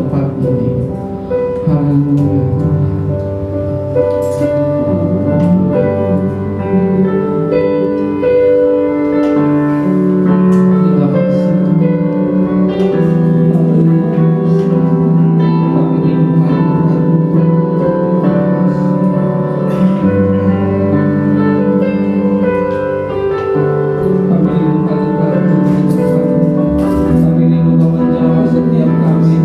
tempat ini. Haleluya. Terima kasih. Kami rindukan berkat-Mu. Kami rindukan Engkau, Tuhan. Kami rindu Kau menjawab setiap kami.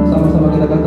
Sama-sama kita katakan.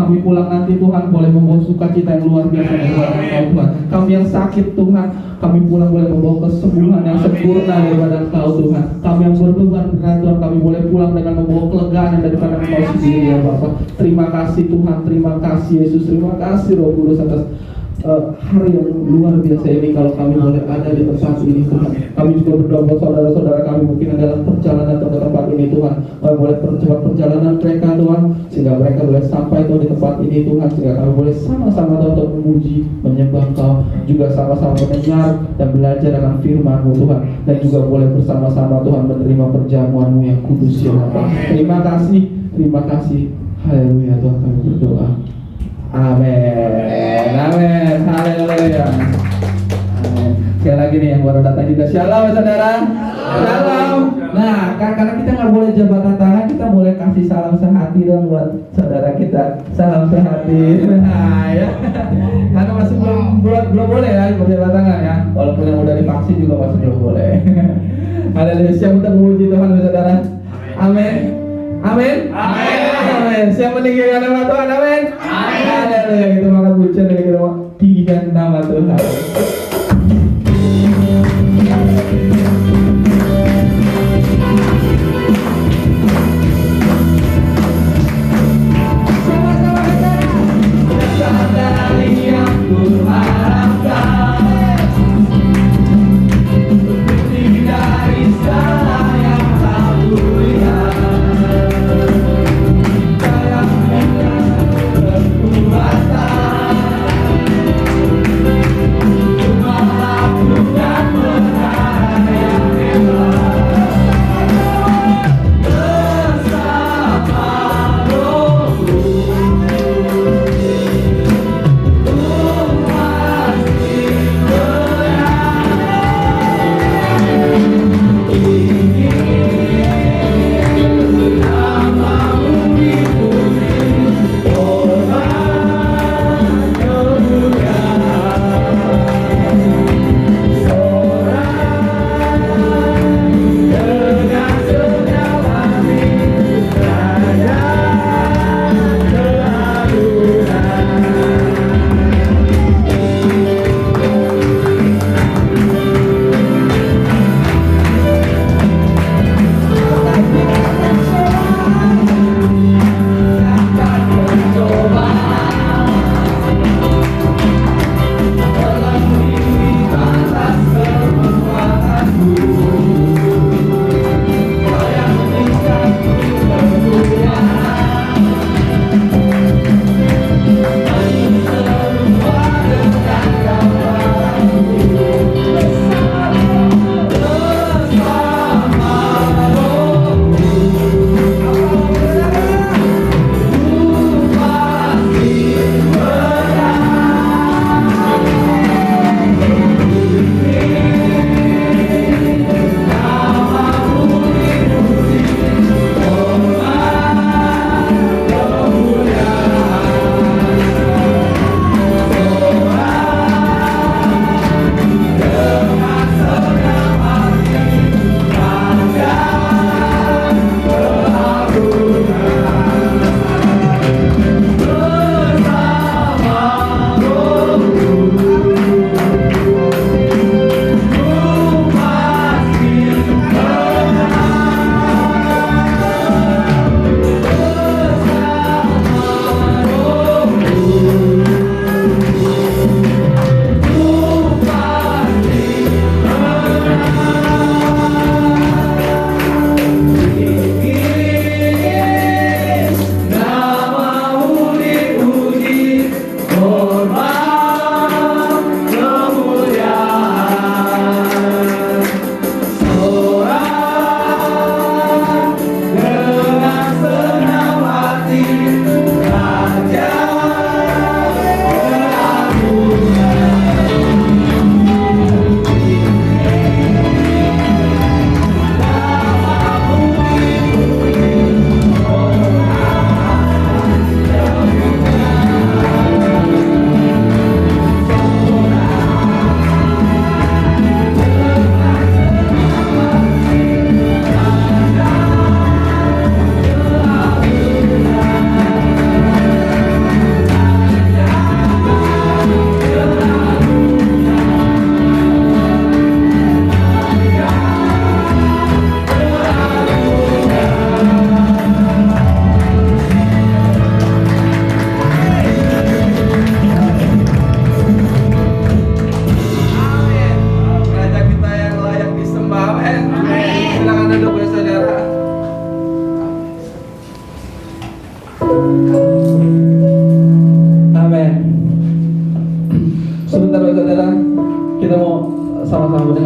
kami pulang nanti Tuhan boleh membawa sukacita yang luar biasa daripada Engkau Tuhan. Kami yang sakit Tuhan, kami pulang boleh membawa kesembuhan yang sempurna daripada Engkau Tuhan. Kami yang berbeban berat Tuhan, kami boleh pulang dengan membawa kelegaan yang daripada Engkau sendiri ya Bapa. Terima kasih Tuhan, terima kasih Yesus, terima kasih Roh Kudus atas hari yang luar biasa ini kalau kami boleh ada di tempat ini Tuhan. Kami juga berdoa buat saudara-saudara kami mungkin dalam perjalanan ke tempat ini Tuhan. Kami boleh percepat perjalanan mereka Tuhan, sehingga mereka boleh sampai Tuhan di tempat ini Tuhan, sehingga kami boleh sama-sama Tuhan untuk memuji, menyembah Kau, juga sama-sama mendengar dan belajar dengan firman-Mu Tuhan, dan juga boleh bersama-sama Tuhan menerima perjamuan-Mu yang kudus ya Bapa. Terima kasih, haleluya Tuhan kami berdoa. Amin, amin, haleluya. Amin. Sekali lagi nih yang baru datang juga, shalom saudara, shalom. Nah, karena kita nggak boleh jabatan tangan, kita boleh kasih salam sehati dong buat saudara kita. Salam sehati. Nah, ya. Karena masih belum boleh ya berjabat tangan ya. Walaupun yang udah divaksin juga masih belum boleh. Haleluya, siap untuk memuji Tuhan saudara. Amin. Amin. Amin. Amin. Siap meninggikan nama Tuhan. Amin. Amin. Haleluya, kita makan pujian dari kita tinggikan nama Tuhan. Ku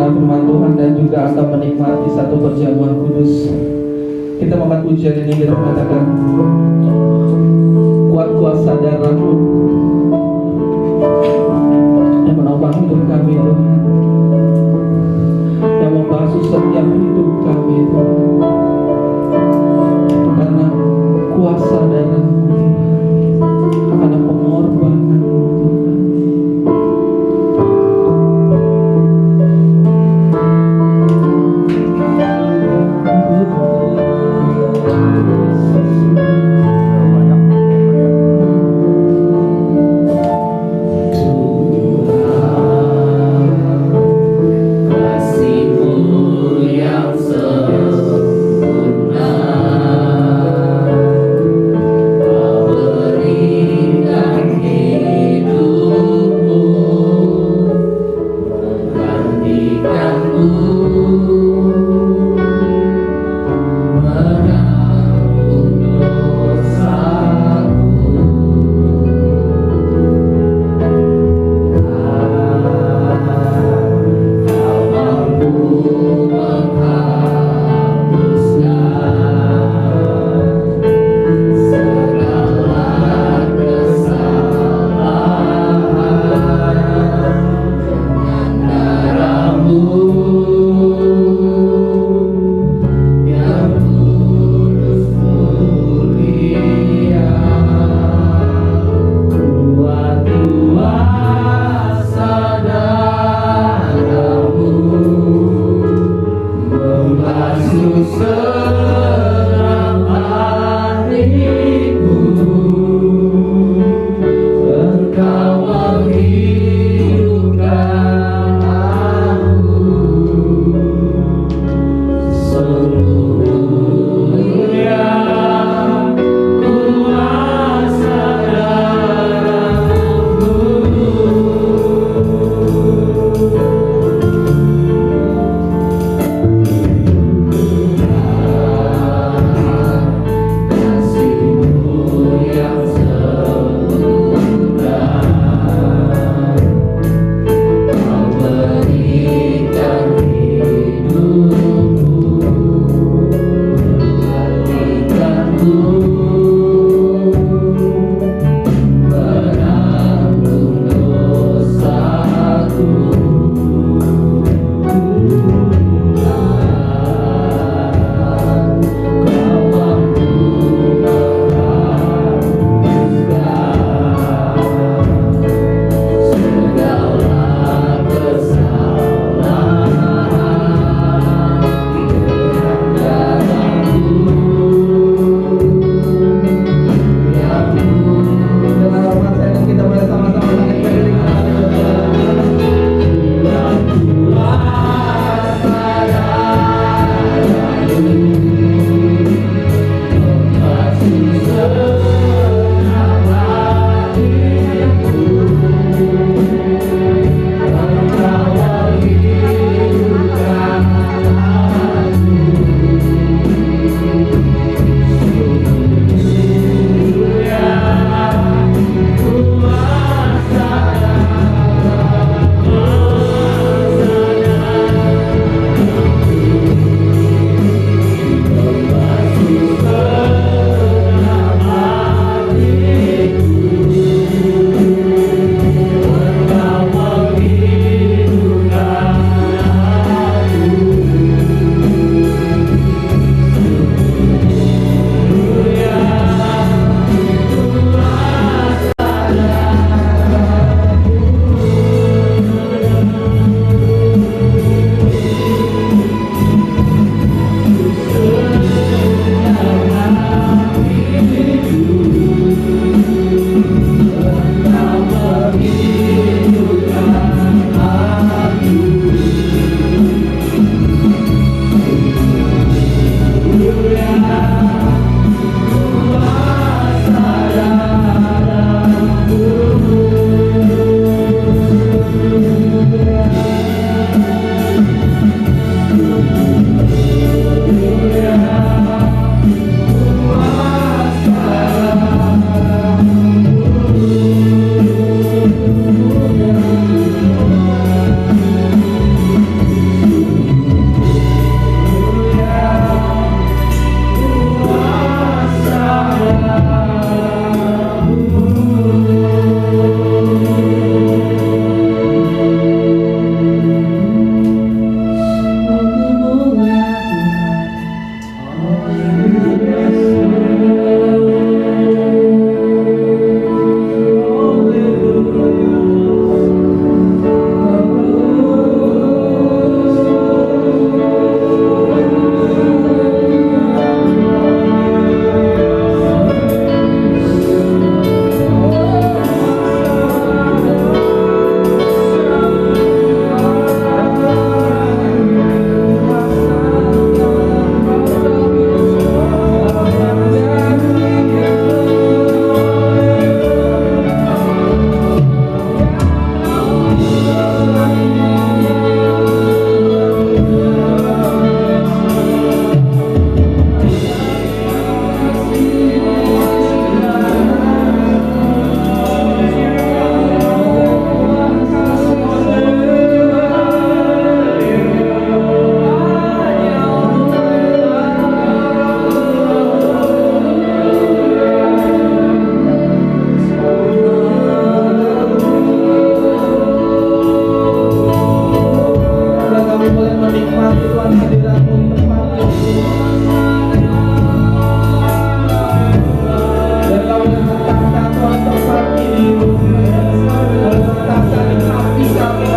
mendengar firman Tuhan dan juga akan menikmati satu perjamuan kudus. Kita mengangkat pujian ini, kita mengatakan kuat kuasa darah-Mu yang menopang hidup kami Tuhan, yang membasuh setiap hidup kami Tuhan, karena kuasa darah-Mu Tuhan, karena pengorbanan-Mu Tuhan. Ooh. menikmati Tuhan hadirat-Mu di tempat ini. Dan kami mengatakan Tuhan tempat ini mengatakan di hati kami.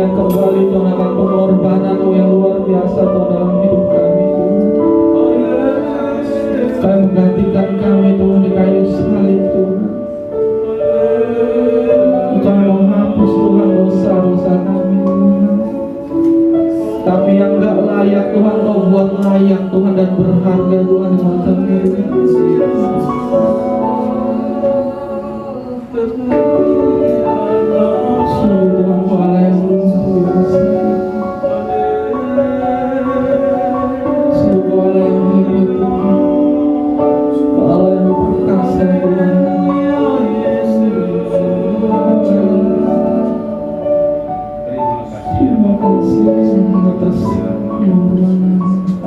Kembali Tuhan akan pengorbanan-Mu yang luar biasa Tuhan dalam hidup kami. Kami menggantikan kami Tuhan di kayu salib Tuhan. Kami menghapus Tuhan dosa-dosa kami. Tapi yang gak layak Tuhan Kau buat layak Tuhan dan berharga Tuhan di mata-Mu.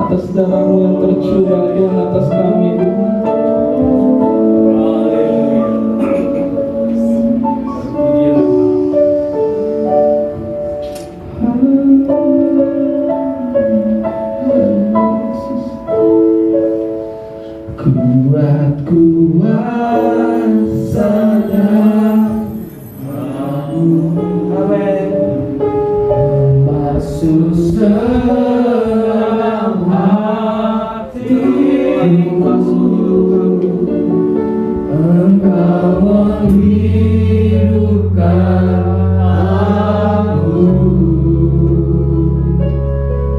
Atas darah-Mu yang tercurah Tuhan atas kami Tuhan. Kuat kuasa darah-Mu, amin, masuk dalam hatiku, Engkau menghidupkan aku.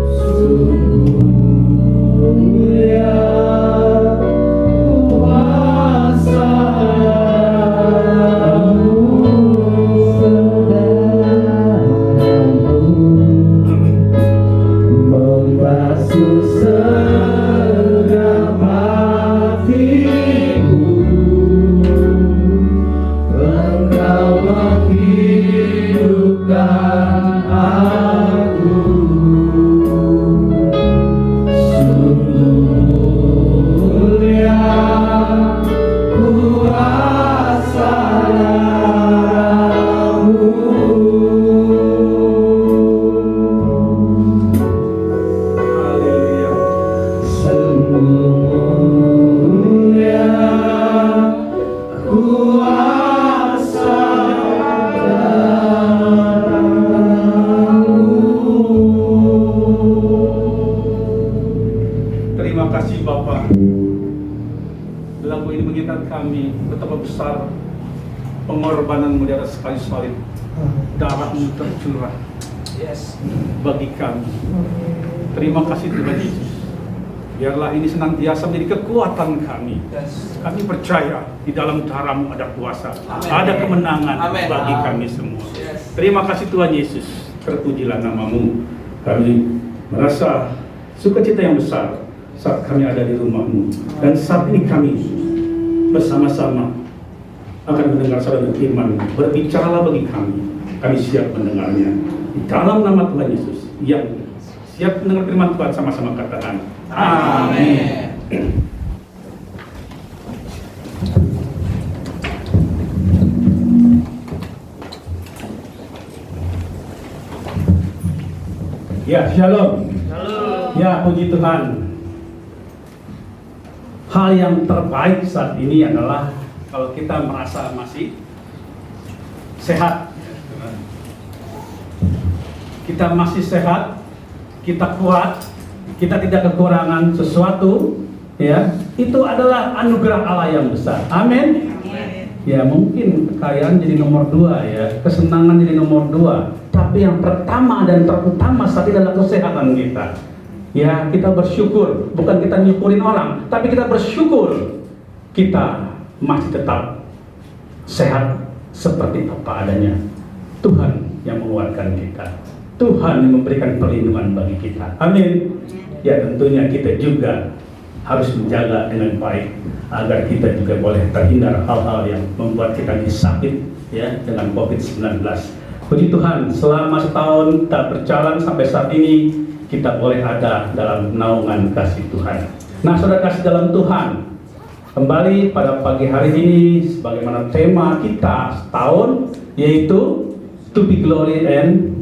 Sungguh mulia kuasa pengorbanan-Mu di atas kayu salib, darah-Mu tercurah bagi kami. Terima kasih Tuhan Yesus. Biarlah ini senantiasa menjadi kekuatan kami. Kami percaya di dalam darah-Mu ada kuasa, ada kemenangan bagi kami semua. Terima kasih Tuhan Yesus. Terpujilah nama-Mu. Kami merasa sukacita yang besar saat kami ada di rumah-Mu. Dan saat ini kami bersama-sama akan mendengar sabda firman. Berbicaralah bagi kami. Kami siap mendengarnya. Di dalam nama Tuhan Yesus yang siap mendengar firman Tuhan, sama-sama katakan amin. Ya, shalom. Ya, puji Tuhan. Hal yang terbaik saat ini adalah kalau kita merasa masih sehat, kita masih sehat, kita kuat, kita tidak kekurangan sesuatu, ya, itu adalah anugerah Allah yang besar. Amin. Ya, mungkin kekayaan jadi nomor 2, ya, kesenangan jadi nomor 2, tapi yang pertama dan terutama saat ini adalah kesehatan kita. Ya, kita bersyukur, bukan kita nyukurin orang, tapi kita bersyukur kita masih tetap sehat seperti apa adanya. Tuhan yang menguatkan kita, Tuhan yang memberikan perlindungan bagi kita. Amin. ya tentunya kita juga harus menjaga dengan baik agar kita juga boleh terhindar hal-hal yang membuat kita sakit ya dengan COVID-19. Puji Tuhan, selama setahun kita berjalan sampai saat ini kita boleh ada dalam naungan kasih Tuhan. Nah, saudara kasih dalam Tuhan, kembali pada pagi hari ini sebagaimana tema kita setahun yaitu to be glory and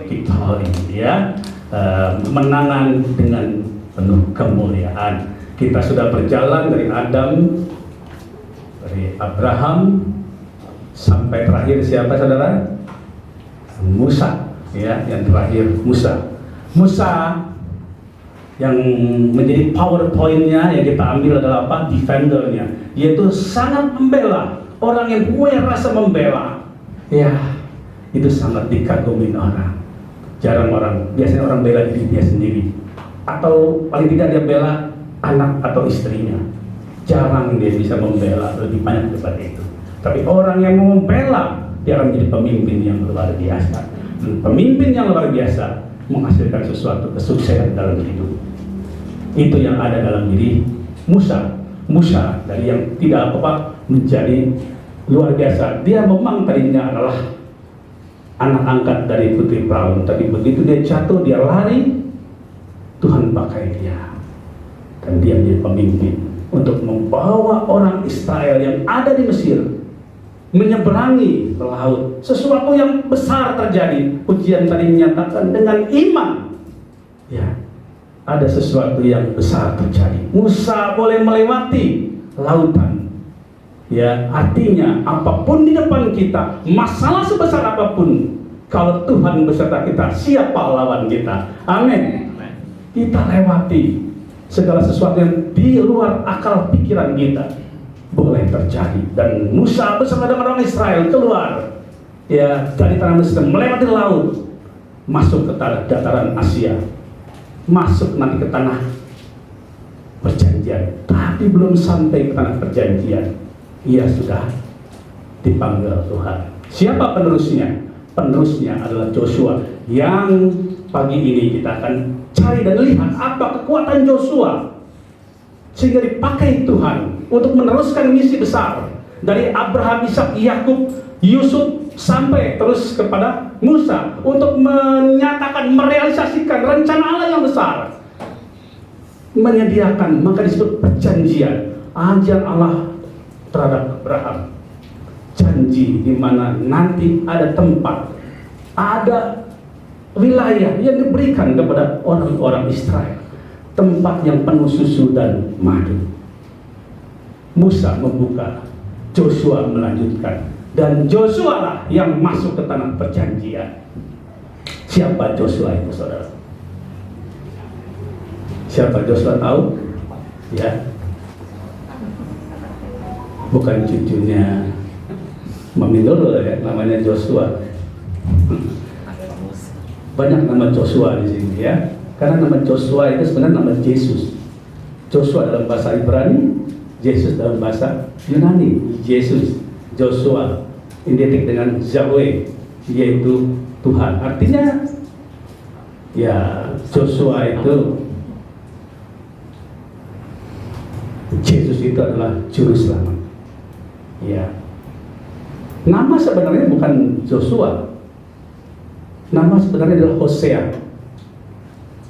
victory ya. Menangan dengan penuh kemuliaan. Kita sudah berjalan dari Adam, dari Abraham sampai terakhir siapa saudara? Musa ya, yang terakhir Musa. Musa yang menjadi powerpointnya yang kita ambil adalah apa? Defendernya, yaitu sangat membela, orang yang punya rasa membela ya, itu sangat dikagumi orang. Jarang biasanya orang bela diri dia sendiri, atau paling tidak dia bela anak atau istrinya. Jarang dia bisa membela lebih banyak daripada itu. Tapi orang yang mau membela, dia akan menjadi pemimpin yang luar biasa. Dan pemimpin yang luar biasa menghasilkan sesuatu kesuksesan dalam hidup. Itu yang ada dalam diri Musa. Musa dari yang tidak apa-apa menjadi luar biasa. Dia memang tadinya adalah anak angkat dari putri Firaun, tapi begitu dia jatuh, dia lari, Tuhan pakai dia dan dia menjadi pemimpin untuk membawa orang Israel yang ada di Mesir menyeberangi laut. Sesuatu yang besar terjadi. Ujian tadi menyatakan dengan iman ya, ada sesuatu yang besar terjadi. Musa boleh melewati lautan ya, artinya apapun di depan kita, masalah sebesar apapun, kalau Tuhan beserta kita, siapa lawan kita? Amin. Kita lewati segala sesuatu yang di luar akal pikiran kita boleh terjadi. Dan Musa bersama dengan orang Israel keluar ya dari tanah Mesir, melewati laut, masuk ke dataran Asia, masuk nanti ke tanah perjanjian. Tapi belum sampai ke tanah perjanjian, ia sudah dipanggil Tuhan. Siapa penerusnya? Penerusnya adalah Joshua, yang pagi ini kita akan cari dan lihat apa kekuatan Joshua sehingga dipakai Tuhan untuk meneruskan misi besar dari Abraham, Ishak, Yakub, Yusuf sampai terus kepada Musa untuk menyatakan, merealisasikan rencana Allah yang besar, menyediakan, maka disebut perjanjian, ajaran Allah terhadap Abraham, janji di mana nanti ada tempat, ada wilayah yang diberikan kepada orang-orang Israel, tempat yang penuh susu dan madu. Musa membuka, Joshua melanjutkan, dan Joshua lah yang masuk ke tanah perjanjian. Siapa Joshua itu, saudara? Siapa Joshua tahu? Ya, bukan cucunya Mami Lolo ya, namanya Joshua. Banyak nama Joshua di sini ya, karena nama Joshua itu sebenarnya nama Yesus. Joshua dalam bahasa Ibrani, Yesus dalam bahasa Yunani. Yesus, Joshua identik dengan Yahweh, yaitu Tuhan. Artinya ya, Joshua itu, Yesus itu adalah juru selamat. Ya, nama sebenarnya bukan Joshua, nama sebenarnya adalah Hosea.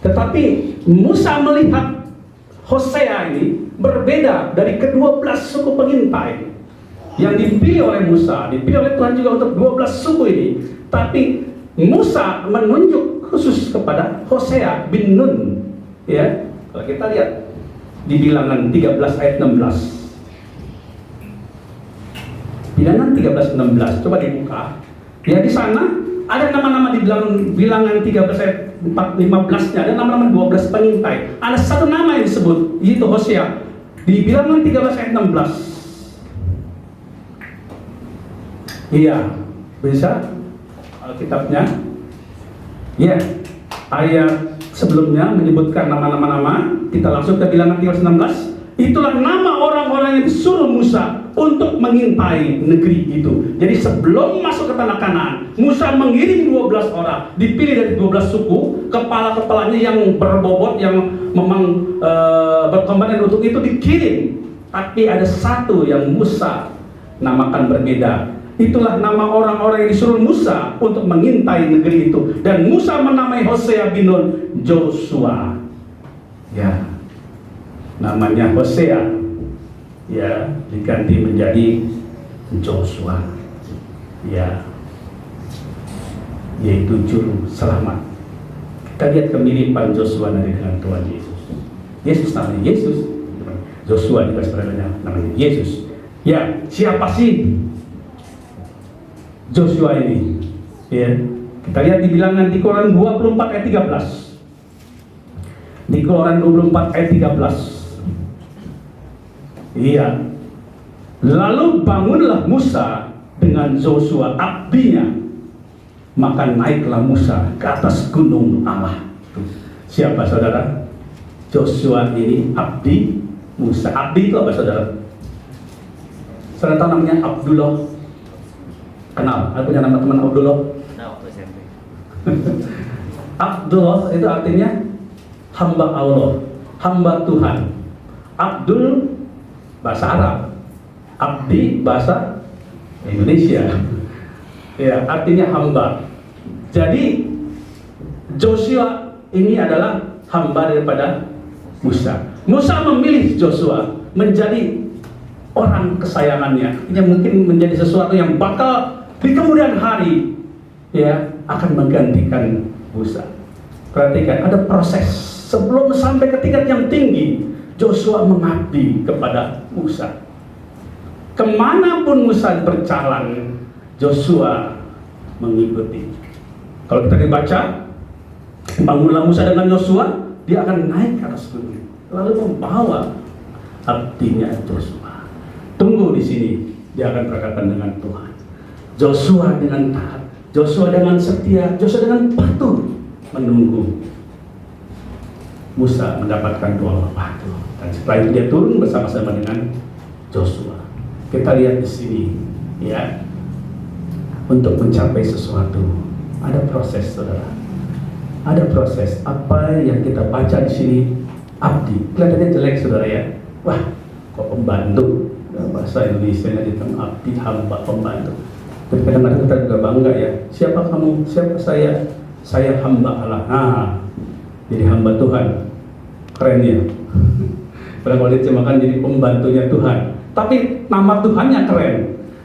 Tetapi Musa melihat Hosea ini berbeda dari ke-12 suku pengintai yang dipilih oleh Musa, dipilih oleh Tuhan juga untuk 12 suku ini. Tapi Musa menunjuk khusus kepada Hosea bin Nun. Ya, kalau kita lihat di Bilangan 13 ayat 16. Bilangan 13:16, coba dibuka. Ya, di sana ada nama-nama di Bilangan 13 ayat 15-nya, ada nama-nama 12 pengintai. Ada satu nama yang disebut, yaitu Hosea. Di Bilangan 13 ayat 16. Iya, bisa Alkitabnya. Ya, ayat sebelumnya menyebutkan nama-nama. Kita langsung ke Bilangan 13:16. Itulah nama orang-orang orang yang disuruh Musa untuk mengintai negeri itu. Jadi sebelum masuk ke tanah Kanaan, Musa mengirim 12 orang, dipilih dari 12 suku, kepala-kepalanya yang berbobot, yang memang berkompeten untuk itu dikirim. Tapi ada satu yang Musa namakan berbeda. Itulah nama orang-orang yang disuruh Musa untuk mengintai negeri itu. Dan Musa menamai Hosea bin Nun Joshua. Ya, namanya Hosea, ya, diganti menjadi Joshua, ya, yaitu juru selamat. Kita lihat kemiripan Joshua dengan Tuhan Yesus. Yesus namanya Yesus, Joshua juga sebenarnya namanya Yesus. Ya, siapa sih Joshua ini? Ya, kita lihat di Bilangan di Keluaran 24 ayat 13. Di Keluaran 24 ayat 13. Iya. Lalu bangunlah Musa dengan Joshua abdinya, maka naiklah Musa ke atas gunung Allah. Siapa saudara? Joshua ini abdi Musa. Abdi itu apa saudara? Saudara tahu namanya Abdullah? Kenal? Aku punya nama teman Abdullah? Kenal waktu SMP. Abdullah itu artinya hamba Allah, hamba Tuhan. Abdul bahasa Arab, abdi bahasa Indonesia. Ya, artinya hamba. Jadi Joshua ini adalah hamba daripada Musa. Musa memilih Joshua menjadi orang kesayangannya. Ini mungkin menjadi sesuatu yang bakal di kemudian hari, ya, akan menggantikan Musa. Perhatikan, ada proses. Sebelum sampai ke tingkat yang tinggi, Joshua mengabdi kepada Musa. Kemanapun Musa berjalan, Joshua mengikuti. Kalau kita dibaca, bangunlah Musa dengan Joshua, dia akan naik ke atas gunung, lalu membawa abdinya Joshua. Tunggu di sini, dia akan berhadapan dengan Tuhan. Joshua dengan taat, Joshua dengan setia, Joshua dengan patuh menunggu Musa mendapatkan dua batu, dan setelah itu dia turun bersama-sama dengan Joshua. Kita lihat di sini, ya, untuk mencapai sesuatu ada proses, saudara. Ada proses. Apa yang kita baca di sini, abdi, kelihatannya jelek, saudara, ya. Wah, kok pembantu? Bahasa Indonesia nya ditang abdi, hamba, pembantu. Tapi kadang-kadang kita juga bangga, ya. Siapa kamu? Siapa saya? Saya hamba Allah. Nah, jadi hamba Tuhan, keren ya. Padahal kalau dicemakan jadi pembantunya Tuhan, tapi nama Tuhannya keren.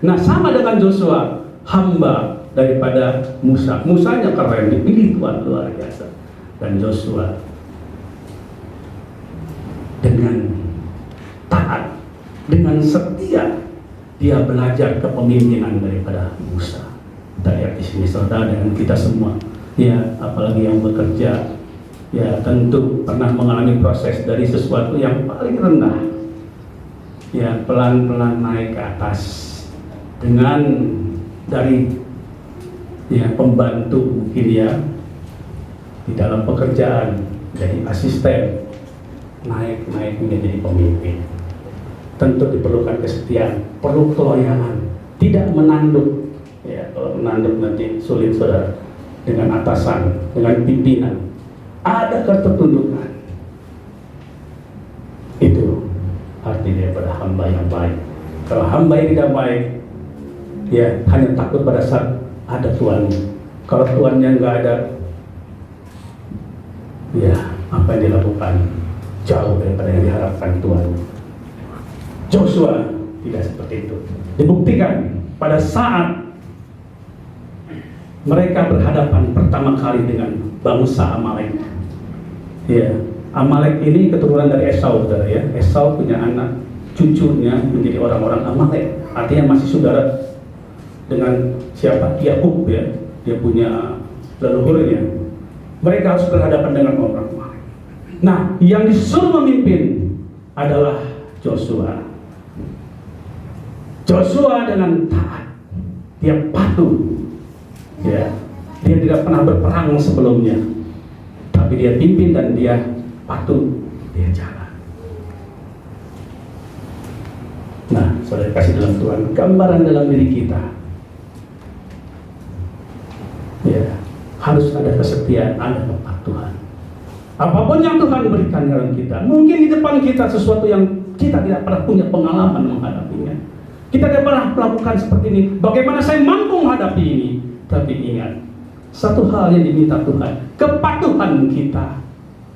Nah, sama dengan Joshua, hamba daripada Musa. Musanya keren, dipilih Tuhan luar biasa. Dan Joshua dengan taat, dengan setia, dia belajar kepemimpinan daripada Musa. Kita lihat di sini, saudara, dengan kita semua. Ya, apalagi yang bekerja, ya tentu pernah mengalami proses dari sesuatu yang paling rendah, ya pelan-pelan naik ke atas dengan dari ya pembantu mungkin, ya, di dalam pekerjaan jadi asisten, naik menjadi pemimpin. Tentu diperlukan kesetiaan, perlu keloyalan, tidak menanduk. Ya, kalau menanduk nanti sulit, saudara. Dengan atasan, dengan pimpinan, ada ketertundukan. Itu arti daripada hamba yang baik. Kalau hamba yang tidak baik, ya hanya takut pada saat ada tuannya. Kalau tuannya nggak ada, ya apa yang dilakukan jauh daripada yang diharapkan Tuhan. Joshua tidak seperti itu. Dibuktikan pada saat mereka berhadapan pertama kali dengan bangsa Amalek. Ya, Amalek ini keturunan dari Esau, saudara, ya. Esau punya anak, cucunya menjadi orang-orang Amalek. Artinya masih saudara dengan siapa? Yakub, ya. Dia punya leluhurnya. Mereka harus berhadapan dengan orang Amalek. Nah, yang disuruh memimpin adalah Joshua. Joshua dengan taat, dia patuh. Ya, dia tidak pernah berperang sebelumnya, tapi dia pimpin dan dia patuh, dia jalan. saudara kasih dalam Tuhan, gambaran dalam diri kita. Ya, harus ada kesetiaan, ada kepatuhan. Apapun yang Tuhan berikan dalam kita, mungkin di depan kita sesuatu yang kita tidak pernah punya pengalaman menghadapinya. Kita tidak pernah melakukan seperti ini. Bagaimana saya mampu menghadapi ini? Tapi ingat, satu hal yang diminta Tuhan, kepatuhan kita.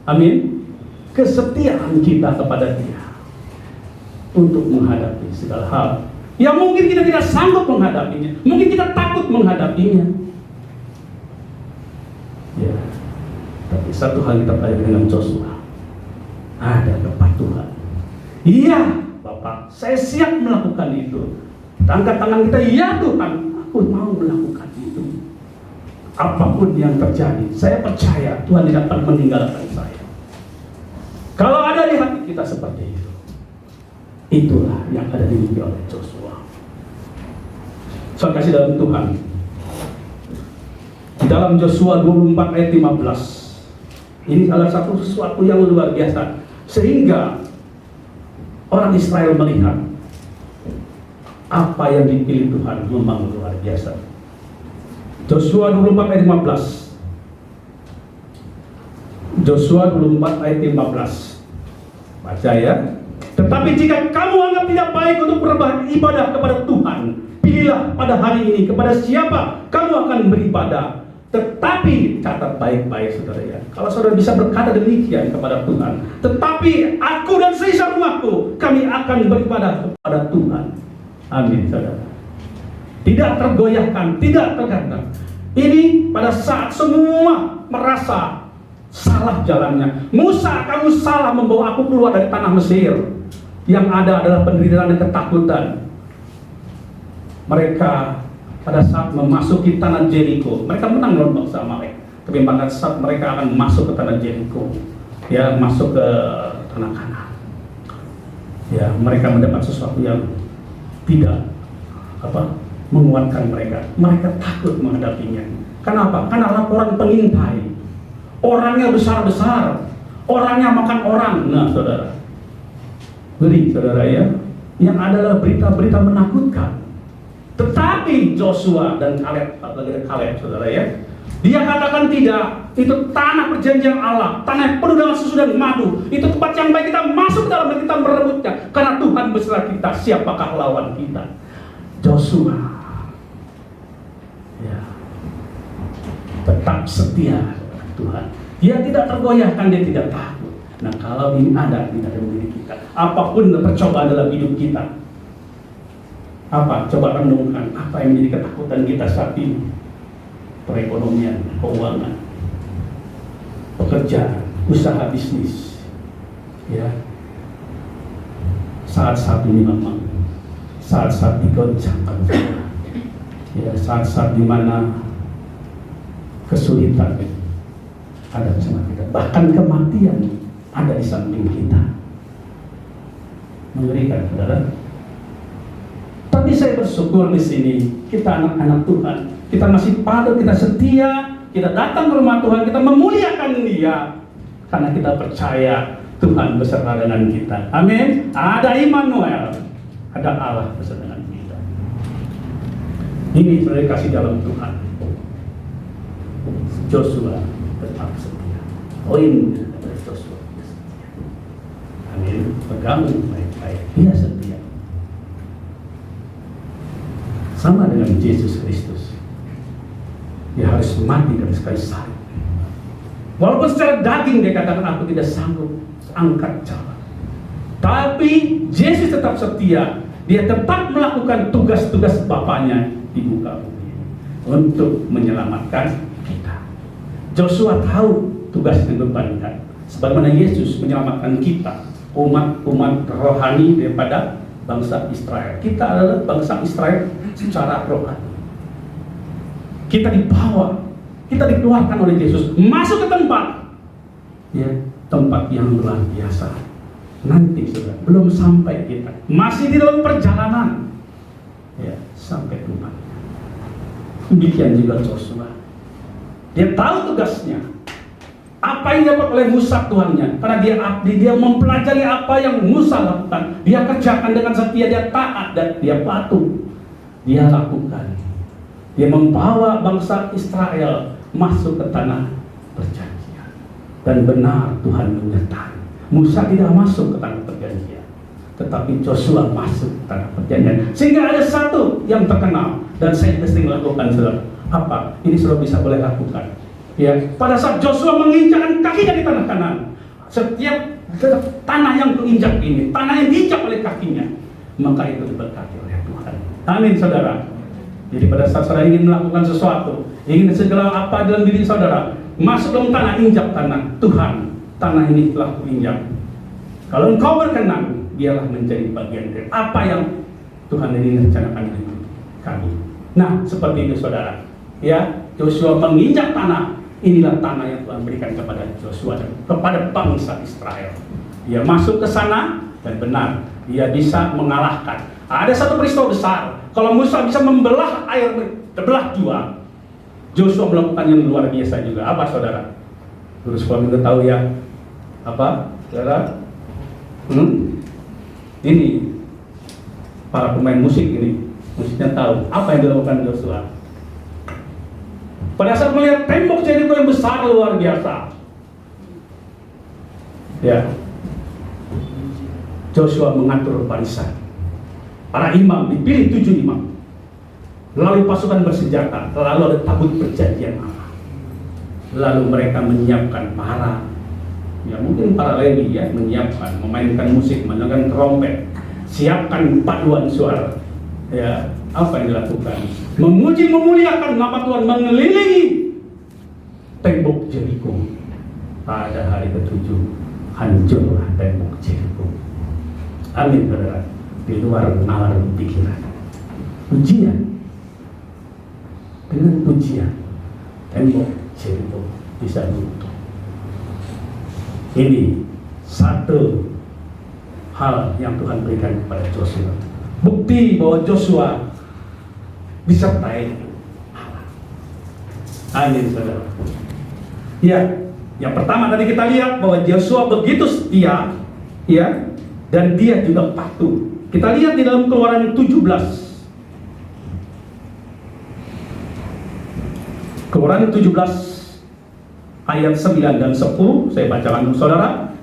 Amin. Kesetiaan kita kepada Dia untuk menghadapi segala hal yang mungkin kita tidak sanggup menghadapinya, mungkin kita takut menghadapinya. Ya, tapi satu hal kita pelajari dengan Joshua, ada kepatuhan. Iya, Bapak, saya siap melakukan itu. Angkat tangan kita, iya Tuhan, aku mau melakukan itu. Apapun yang terjadi, saya percaya Tuhan tidak akan meninggalkan saya. Kalau ada di hati kita seperti itu, itulah yang ada dimiliki oleh Joshua. Saya kasih dalam Tuhan. Di dalam Joshua 24 ayat 15, ini salah satu sesuatu yang luar biasa, sehingga orang Israel melihat apa yang dipilih Tuhan memang luar biasa. Joshua 24 ayat 15. Joshua 24 ayat 15. Baca ya. Tetapi jika kamu anggap tidak baik untuk beribadah kepada Tuhan, pilihlah pada hari ini kepada siapa kamu akan beribadah. Tetapi catat baik-baik saudara ya. Kalau saudara bisa berkata demikian kepada Tuhan, tetapi aku dan sisa rumahku, kami akan beribadah kepada Tuhan. Amin saudara. Tidak tergoyahkan, tidak tergantang. Ini pada saat semua merasa salah jalannya. Musa, kamu salah membawa aku keluar dari tanah Mesir. Yang ada adalah penderitaan dan ketakutan. Mereka pada saat memasuki tanah Jericho, mereka menang lawan bangsa Amalek. Tapi pada saat mereka akan masuk ke tanah Jericho, ya masuk ke tanah Kanaan, ya mereka mendapat sesuatu yang tidak menguatkan mereka. Mereka takut menghadapinya. Kenapa? Karena laporan pengintai. Orangnya besar-besar, orangnya makan orang. Nah, saudara, beri saudara ya, yang adalah berita-berita menakutkan. Tetapi Joshua dan Kaleb, saudara ya, dia katakan tidak. Itu tanah perjanjian Allah, tanah yang penuh dengan susu dan madu. Itu tempat yang baik, kita masuk dalam dan kita merebutnya. Karena Tuhan beserta kita, siapakah lawan kita? Joshua, ya, tetap setia Tuhan. Dia tidak tergoyahkan, dia tidak takut. Nah, kalau ini ada di dalam diri kita, apapun percobaan dalam hidup kita, apa? Coba renungkan apa yang menjadi ketakutan kita saat ini. Perekonomian, keuangan, pekerjaan, usaha bisnis, ya. Saat-saat ini memang saat-saat digoncangkan, ya, saat-saat dimana kesulitan ada bersama kita, bahkan kematian ada di samping kita. Mengerikan, saudara. Tapi saya bersyukur di sini kita anak-anak Tuhan, kita masih patuh, kita setia, kita datang ke rumah Tuhan, kita memuliakan Dia karena kita percaya Tuhan beserta dengan kita. Amin. Ada Immanuel, ada Allah beserta dengan kita. Ini saya kasih dalam Tuhan. Joshua tetap setia. Poin dari Joshua setia. Amin. Pegang baik-baik. Dia setia. Sama dengan Yesus Kristus. Dia harus mati dari kayu salib. Walaupun secara daging dia katakan aku tidak sanggup angkat jawab. Tapi Yesus tetap setia. Dia tetap melakukan tugas-tugas Bapaknya di muka bumi untuk menyelamatkan kita. Joshua tahu tugas yang dibebankan. Sebagaimana Yesus menyelamatkan kita, umat-umat rohani daripada bangsa Israel. Kita adalah bangsa Israel secara rohani. Kita dibawa, kita dikeluarkan oleh Yesus masuk ke tempat, ya, tempat yang luar biasa. Nanti sudah belum sampai, kita masih di dalam perjalanan, ya, sampai rumah. Demikian juga Joshua. Dia tahu tugasnya. Apa yang dapat oleh Musa Tuhannya? Karena dia abdi, dia mempelajari apa yang Musa lakukan. Dia kerjakan dengan setia, dia taat dan dia patuh. Dia lakukan. Dia membawa bangsa Israel masuk ke tanah perjanjian. Dan benar Tuhan menyertai. Musa tidak masuk ke tanah perjanjian, tetapi Joshua masuk ke tanah perjanjian. Sehingga ada satu yang terkenal dan saya sering lakukan, saudara. Apa? Ini saudara bisa boleh lakukan. Ya, pada saat Joshua menginjakkan kakinya di tanah Kanaan, setiap tanah yang keinjak ini, tanah yang diinjak oleh kakinya, maka itu diberkati oleh Tuhan. Amin, saudara. Jadi pada saat saudara ingin melakukan sesuatu, ingin segala apa dalam diri saudara, masuk dalam tanah, injak tanah. Tuhan, tanah ini telah kuinjak. Kalau engkau berkenan, biarlah menjadi bagian dari apa yang Tuhan ini rencanakan untuk kami. Nah, seperti itu saudara. Ya, Joshua menginjak tanah. Inilah tanah yang Tuhan berikan kepada Joshua dan kepada bangsa Israel. Dia masuk ke sana dan benar, dia bisa mengalahkan. Ada satu peristiwa besar. Kalau Musa bisa membelah air, terbelah dua, Joshua melakukan yang luar biasa juga. Apa saudara? Terus kalau kita tahu ya, apa saudara? Ini para pemain musik ini, musiknya tahu apa yang dilakukan Joshua. Pada saat melihat tembok Yeriko yang besar luar biasa, ya, Joshua mengatur barisan. Para imam dipilih 7 imam. Lalu pasukan bersenjata, lalu ada tabut perjanjian Allah. Lalu mereka menyiapkan para, ya mungkin para Lewi ya, menyiapkan, memainkan musik, memainkan trompet, siapkan paduan suara. Ya, apa yang dilakukan? Memuji, memuliakan nama Tuhan, mengelilingi tembok Yeriko. Pada hari ke-7 hancurlah tembok Yeriko. Amin, saudara. Di luar nalar pikiran. Pujian, dengan pujian tembok Yeriko bisa runtuh. Ini satu hal yang Tuhan berikan kepada Joshua. Bukti bahwa Joshua disertai Allah. Amin, saudara. Ya, yang pertama tadi kita lihat bahwa Joshua begitu setia, ya, dan dia juga patuh. Kita lihat di dalam Keluaran 17. Keluaran 17 ayat 9 dan 10, saya bacakan untuk saudara.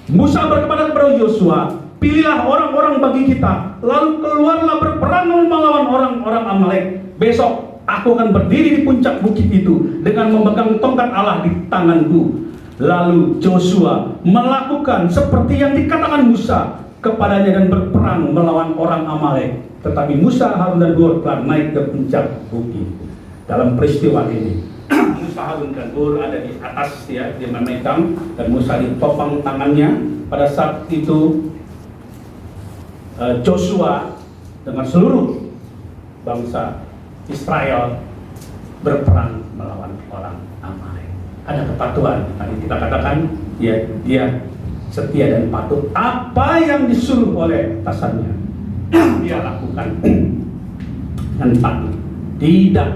Musa berkata kepada Joshua, pilihlah orang-orang bagi kita, lalu keluarlah berperang melawan orang-orang Amalek. Besok aku akan berdiri di puncak bukit itu dengan memegang tongkat Allah di tanganku. Lalu Joshua melakukan seperti yang dikatakan Musa kepadanya dan berperang melawan orang Amalek. Tetapi Musa, Harun dan Hur telah naik ke puncak bukit. Dalam peristiwa ini, Musa, Harun dan Hur ada di atas, ya, di memegang, dan Musa ditopang tangannya. Pada saat itu Joshua dengan seluruh bangsa Israel berperang melawan orang Amalek. Ada kepatuhan. Tadi kita katakan ya, dia setia dan patuh. Apa yang disuruh oleh atasannya dia lakukan dan patuh. Tidak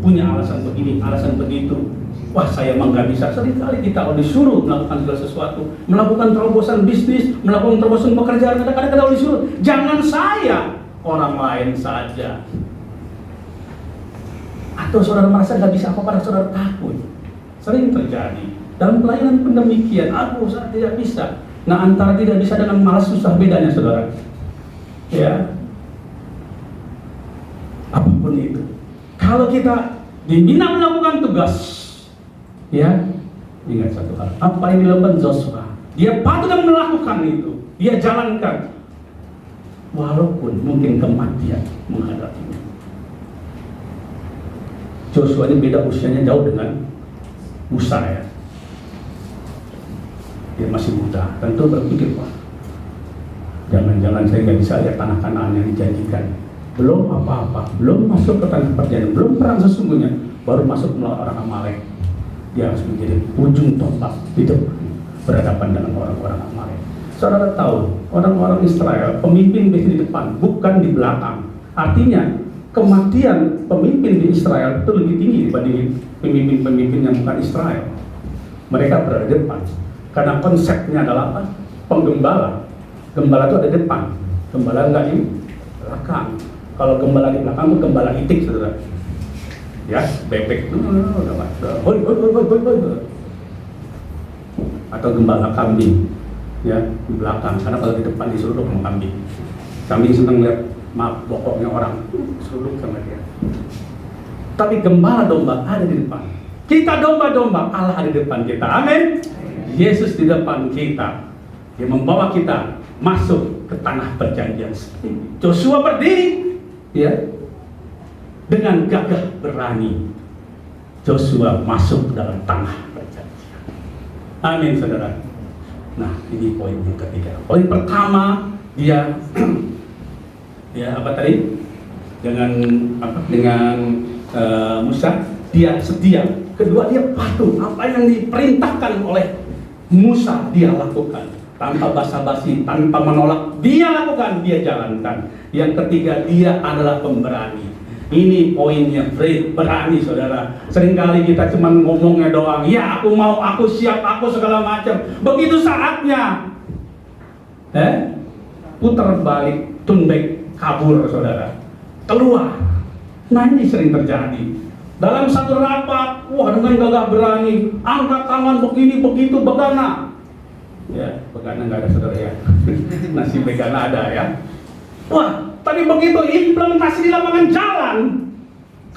punya alasan begini, alasan begitu. Wah, saya emang gak bisa. Seringkali kita kalau disuruh melakukan segala sesuatu, melakukan terobosan bisnis, melakukan terobosan pekerjaan, kadang-kadang kita disuruh, jangan saya, orang lain saja. Atau saudara merasa gak bisa apa-apa, saudara takut. Sering terjadi dalam pelayanan pun demikian. Saya tidak bisa. Nah, antara tidak bisa dengan malas, susah bedanya, saudara. Ya, apapun itu. Kalau kita diminta melakukan tugas, ya, ingat satu hal, apa yang dilakukan Joshua, dia patuh dan melakukan itu, dia jalankan, walaupun mungkin kematian menghadapinya. Joshua ini beda usianya jauh dengan Musa, ya. Dia masih muda, tentu berpikir, wah, jangan-jangan saya nggak bisa lihat tanah Kanaan yang dijanjikan. Belum apa-apa, belum masuk ke tanah perjanjian, belum perang sesungguhnya, baru masuk melawan orang Amalek. Dia harus menjadi ujung tombak hidup berhadapan dengan orang-orang Amalek. Saudara tahu, orang-orang Israel, pemimpin di depan, bukan di belakang. Artinya, kematian pemimpin di Israel itu lebih tinggi dibanding pemimpin-pemimpin yang bukan Israel. Mereka berada di depan. Karena konsepnya adalah apa? Penggembala. Gembala itu ada di depan. Gembala enggak di belakang. Kalau gembala di belakang itu gembala itik, saudara. Ya, bebek. Hoi. Atau gembala kambing. Ya, di belakang. Karena kalau di depan disuruh sama kambing. Kambing senang lihat bokoknya orang, suruh sama dia. Tapi gembala domba ada di depan. Kita domba-domba, Allah ada di depan kita. Amin. Yesus di depan kita. Dia membawa kita masuk ke tanah perjanjian. Joshua berdiri, ya, dengan gagah berani. Joshua masuk ke dalam tanah perjanjian. Amin, saudara. Nah, ini poin yang ketiga. Poin pertama, dia ya apa tadi? Dengan Musa, dia setia. Kedua, dia patuh. Apa yang diperintahkan oleh Musa dia lakukan tanpa basa-basi, tanpa menolak. Dia lakukan, dia jalankan. Yang ketiga, dia adalah pemberani. Ini poinnya, berani, saudara. Seringkali kita cuma ngomongnya doang. Ya, aku mau, aku siap, aku segala macam. Begitu saatnya, putar balik, tunbek, kabur, saudara. Keluar. Nah, ini sering terjadi. Dalam satu rapat, wah dengan gagah berani, angkat tangan begini, begitu, begana. Ya, begana nggak ada, saudara ya. Nasi begana ada ya. Wah, tapi begitu implementasi di lapangan jalan,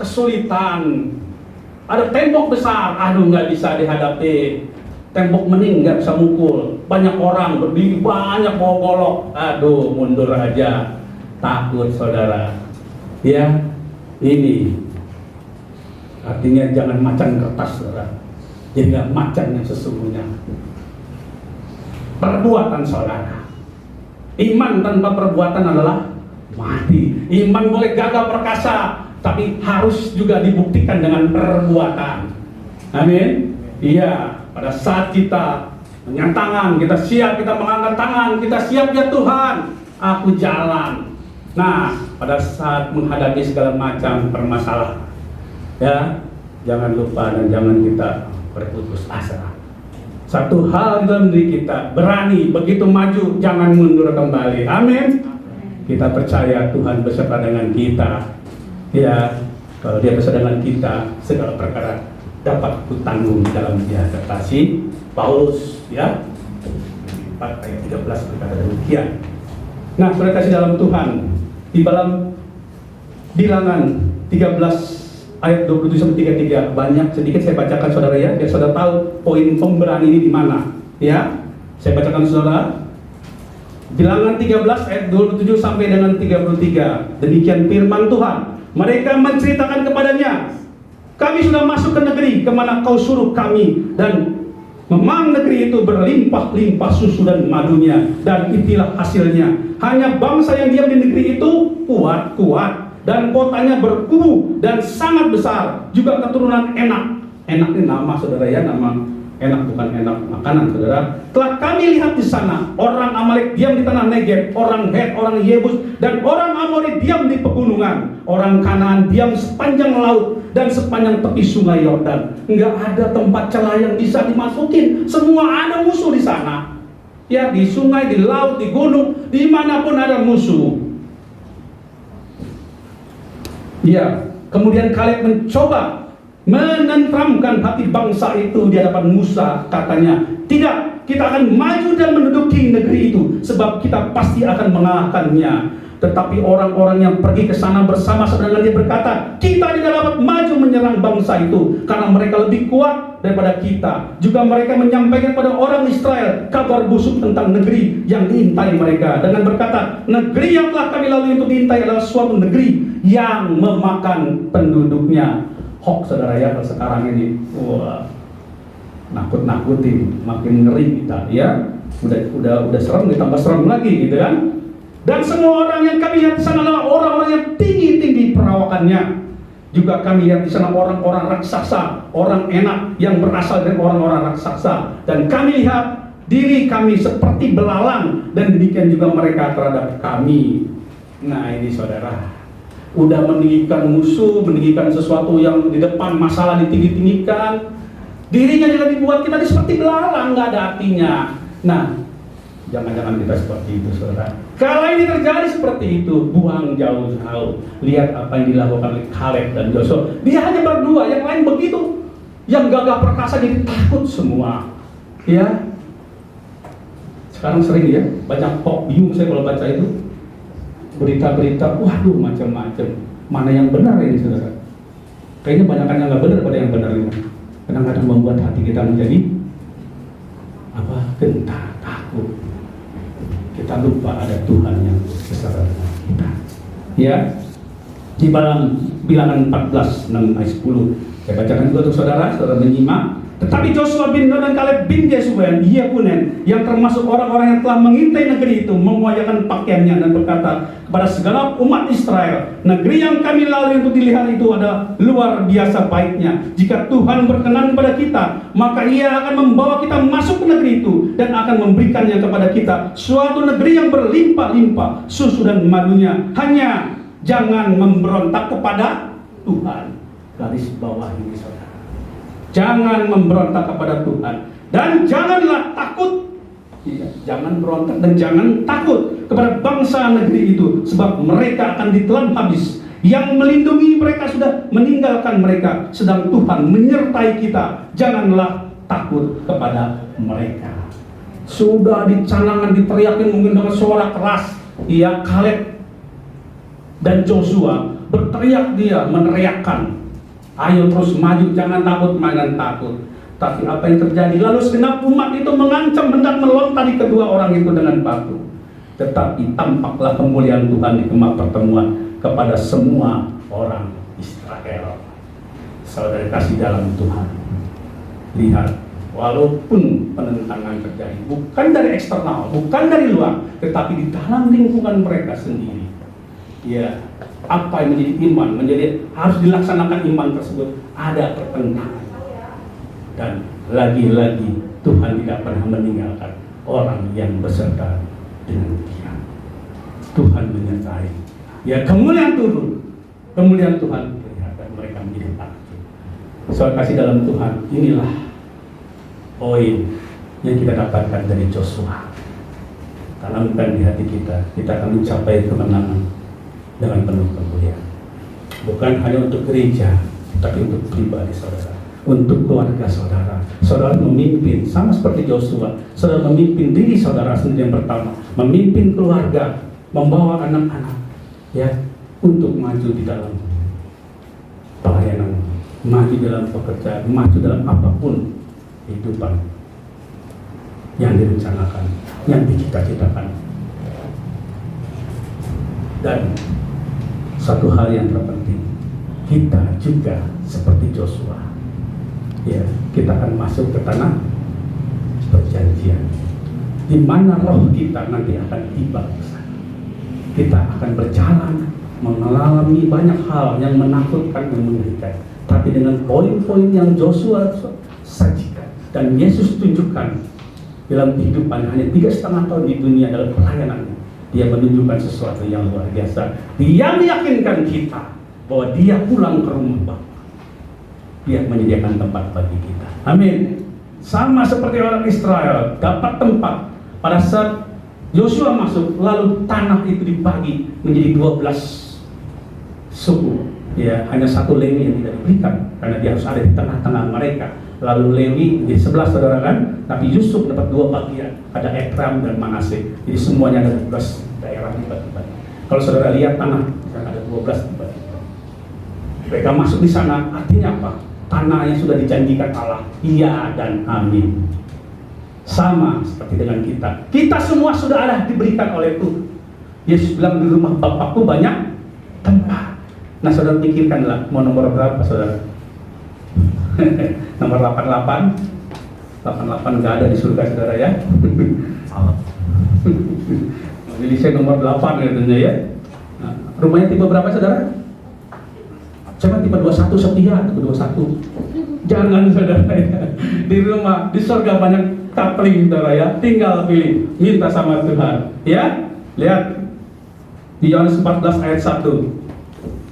kesulitan. Ada tembok besar, aduh nggak bisa dihadapi. Tembok bening nggak bisa mukul. Banyak orang berdiri, banyak bawa golok. Aduh, mundur aja. Takut, saudara. Ya, ini artinya jangan macan kertas, saudara. Jadi macan yang sesungguhnya. Perbuatan, saudara. Iman tanpa perbuatan adalah mati. Iman boleh gagah perkasa, tapi harus juga dibuktikan dengan perbuatan. Amin. Iya, pada saat kita menyatakan, kita siap, kita mengangkat tangan, kita siap ya Tuhan, aku jalan. Nah, pada saat menghadapi segala macam permasalahan, ya, jangan lupa dan jangan kita berputus asa. Satu hal di dalam diri kita, berani, begitu maju, jangan mundur kembali. Amin. Kita percaya Tuhan beserta dengan kita. Ya, kalau Dia beserta dengan kita, segala perkara dapat kutanggung dalam Dia. Kasih Paulus, ya, 4 ayat 13 berkata demikian. Nah, saudara kasih dalam Tuhan, di dalam Bilangan 13 ayat 27-33, banyak, sedikit saya bacakan, saudara ya, biar saudara tahu poin pemberani ini di mana. Ya, saya bacakan saudara. Bilangan 13 ayat 27 sampai dengan 33. Demikian firman Tuhan. Mereka menceritakan kepadanya, kami sudah masuk ke negeri kemana kau suruh kami, dan memang negeri itu berlimpah-limpah susu dan madunya, dan itulah hasilnya. Hanya bangsa yang diam di negeri itu kuat-kuat, dan kotanya berkubu dan sangat besar, juga keturunan Enak. Enak ini nama, saudara ya, nama Enak, bukan enak makanan, saudara. Telah kami lihat di sana orang Amalek diam di tanah Negeb, orang Het, orang Yebus, dan orang Amori diam di pegunungan, orang Kanaan diam sepanjang laut dan sepanjang tepi sungai Yordan. Enggak ada tempat celah yang bisa dimasukin, semua ada musuh di sana. Ya, di sungai, di laut, di gunung, dimanapun ada musuh. Ya, kemudian Kaleb mencoba menenteramkan hati bangsa itu di hadapan Musa. Katanya, tidak, kita akan maju dan menduduki negeri itu, sebab kita pasti akan mengalahkannya. Tetapi orang-orang yang pergi ke sana bersama-sama dengan dia berkata, kita tidak dapat maju menyerang bangsa itu, karena mereka lebih kuat daripada kita. Juga mereka menyampaikan pada orang Israel kabar busuk tentang negeri yang diintai mereka, dengan berkata, negeri yang telah kami lalui untuk diintai adalah suatu negeri yang memakan penduduknya. Hoax, saudara ya, sekarang ini, wah, nakut-nakutin, makin ngeri kita, ya. Udah serem, ditambah serem lagi, gitu kan? Dan semua orang yang kami lihat di sana adalah orang-orang yang tinggi-tinggi perawakannya. Juga kami lihat di sana orang-orang raksasa, orang Enak yang berasal dari orang-orang raksasa. Dan kami lihat diri kami seperti belalang, dan demikian juga mereka terhadap kami. Nah, ini saudara, udah meninggikan musuh, meninggikan sesuatu yang di depan, masalah ditinggi-tinggikan, dirinya juga dibuat kita seperti belalang, nggak ada artinya. Nah, jangan-jangan kita seperti itu, saudara. Kalau ini terjadi seperti itu, buang jauh-jauh. Lihat apa yang dilakukan oleh Kaleb dan Joshua. Dia hanya berdua, yang lain begitu. Yang gagah perkasa jadi takut semua. Ya. Sekarang sering ya, banyak bingung saya kalau baca itu. Berita-berita, waduh macam-macam. Mana yang benar ini, saudara? Kayaknya banyak yang nggak benar pada yang benar ini. Kadang-kadang membuat hati kita menjadi gentar, takut. Kita lupa ada Tuhan yang besar dengan kita. Ya, di dalam Bilangan 14 6 ayat 10. Saya bacakan juga untuk saudara menyimak. Tetapi Joshua bin Nun dan Kaleb bin Yefunen yang termasuk orang-orang yang telah mengintai negeri itu memuayakan pakaiannya dan berkata kepada segala umat Israel, negeri yang kami lalui untuk dilihat itu ada luar biasa baiknya. Jika Tuhan berkenan kepada kita, maka Ia akan membawa kita masuk ke negeri itu dan akan memberikannya kepada kita, suatu negeri yang berlimpah-limpah susu dan madunya. Hanya jangan memberontak kepada Tuhan. Garis bawah ini, saudara. Jangan memberontak kepada Tuhan dan janganlah takut. Jangan berontak dan jangan takut kepada bangsa negeri itu, sebab mereka akan ditelan habis. Yang melindungi mereka sudah meninggalkan mereka, sedang Tuhan menyertai kita. Janganlah takut kepada mereka. Sudah dicanangan, diteriakin mungkin dengan suara keras. Ia Kaleb dan Joshua berteriak, dia meneriakkan, ayo terus maju, jangan takut, jangan takut. Tapi apa yang terjadi? Lalu segenap umat itu mengancam hendak melontari kedua orang itu dengan batu. Tetapi tampaklah kemuliaan Tuhan di kemah pertemuan kepada semua orang Israel. Saudara kasih dalam Tuhan, lihat, walaupun penentangan terjadi bukan dari eksternal, bukan dari luar, tetapi di dalam lingkungan mereka sendiri. Ya, apa yang menjadi iman, harus dilaksanakan iman tersebut, ada pertentangan. Dan lagi-lagi Tuhan tidak pernah meninggalkan orang yang beserta dengan dia. Tuhan menyertai. Ya, kemuliaan turun, kemuliaan Tuhan terlihat dan mereka menjadi takjub. Soal kasih dalam Tuhan, inilah poin yang kita dapatkan dari Joshua. Tanamkan di hati kita akan mencapai kemenangan dengan penuh kemuliaan. Bukan hanya untuk gereja, tapi untuk pribadi saudara, untuk keluarga saudara. Saudara memimpin sama seperti Joshua. Saudara memimpin diri saudara sendiri yang pertama, memimpin keluarga, membawa anak-anak, ya, untuk maju di dalam pelayanan, maju dalam pekerjaan, maju dalam apapun kehidupan yang direncanakan, yang dicita-citakan. Dan satu hal yang terpenting, kita juga seperti Joshua, ya, kita akan masuk ke tanah perjanjian, di mana roh kita nanti akan tiba ke sana. Kita akan berjalan, mengalami banyak hal yang menakutkan dan mengerikan, tapi dengan poin-poin yang Joshua sajikan dan Yesus tunjukkan dalam kehidupan hanya 3,5 tahun di dunia dalam pelayanannya. Dia menunjukkan sesuatu yang luar biasa. Dia meyakinkan kita bahwa dia pulang ke rumah Bapa. Dia menyediakan tempat bagi kita. Amin. Sama seperti orang Israel dapat tempat pada saat Yosua masuk, lalu tanah itu dibagi menjadi 12 suku. Ya, hanya satu Lewi yang tidak diberikan karena dia harus ada di tengah-tengah mereka. Lalu Lewi di sebelah saudara kan, tapi Yusuf dapat 2 bagian, ada Efraim dan Manase. Jadi semuanya ada 12 daerah dibagi-bagi. Kalau saudara lihat tanah, ada 12 dibagi-bagi. Mereka masuk di sana, artinya apa? Tanah yang sudah dijanjikan Allah, iya dan amin. Sama seperti dengan kita. Kita semua sudah ada diberikan oleh Tuhan. Yesus bilang di rumah Bapakku banyak tempat. Nah, saudara pikirkanlah mau nomor berapa saudara? Nomor 88. 88 nggak ada di surga saudara ya. Jadi saya nomor 8 katanya ya. Nah, rumahnya tipe berapa saudara? Jangan tipe 21 setia, tipe 21. Jangan saudara ya. Di rumah, di surga banyak kapling saudara ya. Tinggal pilih, minta sama Tuhan. Ya, lihat di Yohanes 14 ayat 1.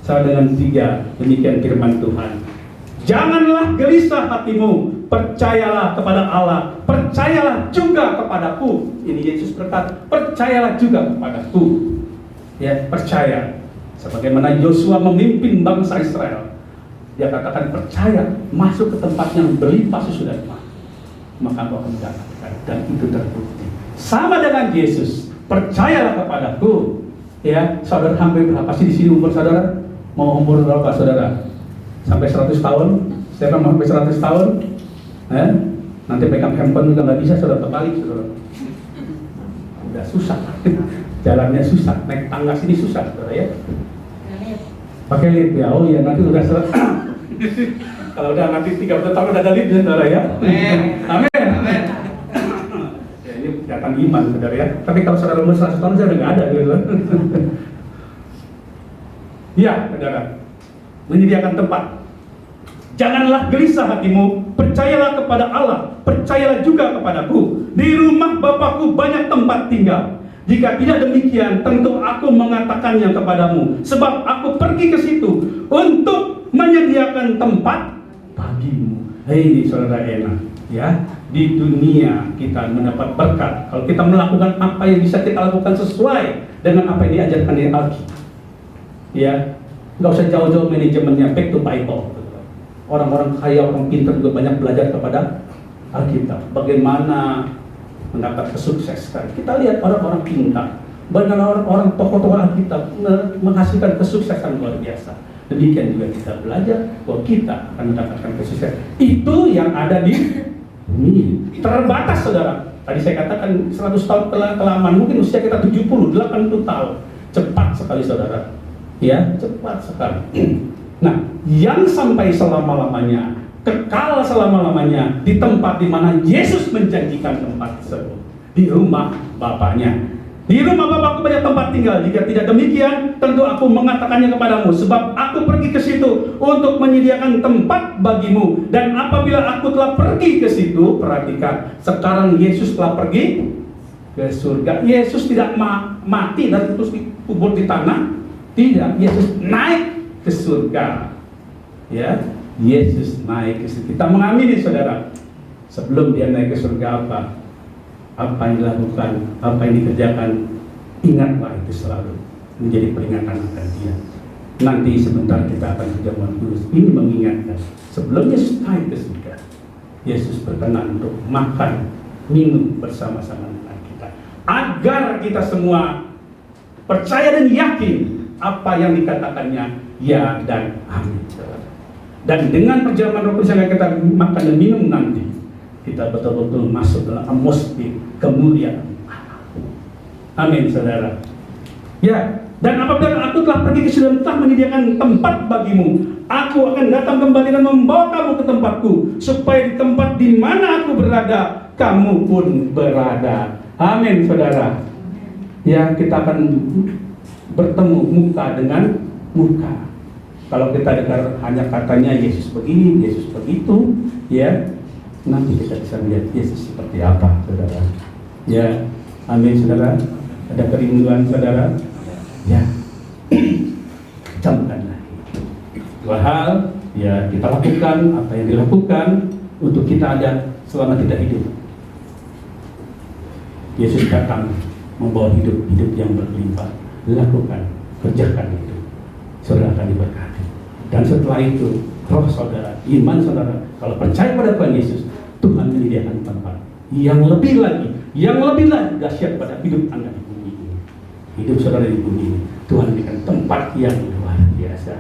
1 dengan 3, demikian firman Tuhan. Janganlah gelisah hatimu, percayalah kepada Allah, percayalah juga kepadaku. Ini Yesus berkata, percayalah juga kepadaku. Ya, percaya. Sebagaimana Yosua memimpin bangsa Israel, dia katakan percaya, masuk ke tempat yang berlimpah sesudah maka engkau akan mendapatkan, dan itu terbukti. Sama dengan Yesus, percayalah kepadaku. Ya, saudara hampir berapa sih di sini umur saudara? Mau umur berapa saudara? Sampai 100 tahun? Siapa mau sampai 100 tahun? Nanti pegang handphone juga nggak bisa, saudara terbalik, saudara. Udah susah, jalannya susah, naik tangga sini susah, saudara ya. Pakai lift ya, oh iya nanti udah kalau udah nanti 30 tahun udah ada lift ya, saudara ya. Amin. Amin. Ya, ini kelihatan iman, saudara ya. Tapi kalau saudara umur 100 tahun saya udah nggak ada gitu. Ya, saudara, menyediakan tempat. Janganlah gelisah hatimu, percayalah kepada Allah, percayalah juga kepadaku. Di rumah Bapakku banyak tempat tinggal. Jika tidak demikian, tentu aku mengatakannya kepadamu, sebab aku pergi ke situ untuk menyediakan tempat bagimu. Hei saudara enak, ya. Di dunia kita mendapat berkat kalau kita melakukan apa yang bisa kita lakukan sesuai dengan apa yang diajarkan di Alkitab. Ya, nggak usah jauh-jauh manajemennya, back to Bible. Orang-orang kaya, orang pintar juga banyak belajar kepada Alkitab. Bagaimana mendapat kesuksesan. Kita lihat orang-orang pintar, banyak orang-orang tokoh-tokoh Alkitab menghasilkan kesuksesan luar biasa. Demikian juga kita belajar bahwa kita akan mendapatkan kesuksesan. Itu yang ada di bumi. Terbatas, saudara. Tadi saya katakan 100 tahun kelamaan, mungkin usia kita 70, 80 tahun. Cepat sekali, saudara. Ya, cepat sekali. Nah, yang sampai selama-lamanya, kekal selama-lamanya di tempat di mana Yesus menjanjikan tempat tersebut, di rumah Bapaknya. Di rumah Bapakku banyak tempat tinggal. Jika tidak demikian, tentu aku mengatakannya kepadamu, sebab aku pergi ke situ untuk menyediakan tempat bagimu. Dan apabila aku telah pergi ke situ, perhatikan, sekarang Yesus telah pergi ke surga. Yesus tidak mati dan terus dikubur di tanah. Tidak, Yesus naik ke surga. Ya, Yesus naik ke surga. Kita mengamini, saudara. Sebelum dia naik ke surga, apa yang dilakukan, apa yang dikerjakan, ingatlah itu selalu menjadi peringatan akan dia. Nanti sebentar kita akan perjamuan kudus. Ini mengingatkan sebelum Yesus naik ke surga, Yesus berkenan untuk makan, minum bersama-sama dengan kita, agar kita semua percaya dan yakin apa yang dikatakannya ya dan amin. Dan dengan perjamuan Roh Kudus yang kita makan dan minum nanti, kita betul-betul masuk dalam atmosfer kemuliaan. Amin, saudara. Ya, dan apabila aku telah pergi ke surga, telah menyediakan tempat bagimu, aku akan datang kembali dan membawa kamu ke tempatku, supaya di tempat di mana aku berada, kamu pun berada. Amin, saudara. Ya, kita akan bertemu muka dengan muka. Kalau kita dengar hanya katanya Yesus begini, Yesus begitu, ya, nanti kita bisa melihat Yesus seperti apa, saudara. Ya, amin, saudara. Ada kerinduan, saudara. Ya, camkanlah. Dua hal, ya, kita lakukan apa yang dilakukan untuk kita ada selama kita hidup. Yesus datang membawa hidup yang berlimpah. Lakukan, kerjakan itu, saudara akan diberkati. Dan setelah itu, roh saudara, iman saudara, kalau percaya pada Tuhan Yesus, Tuhan menyediakan tempat yang lebih lagi dahsyat pada hidup Anda di bumi ini. Hidup saudara di bumi ini, Tuhan berikan tempat yang luar biasa.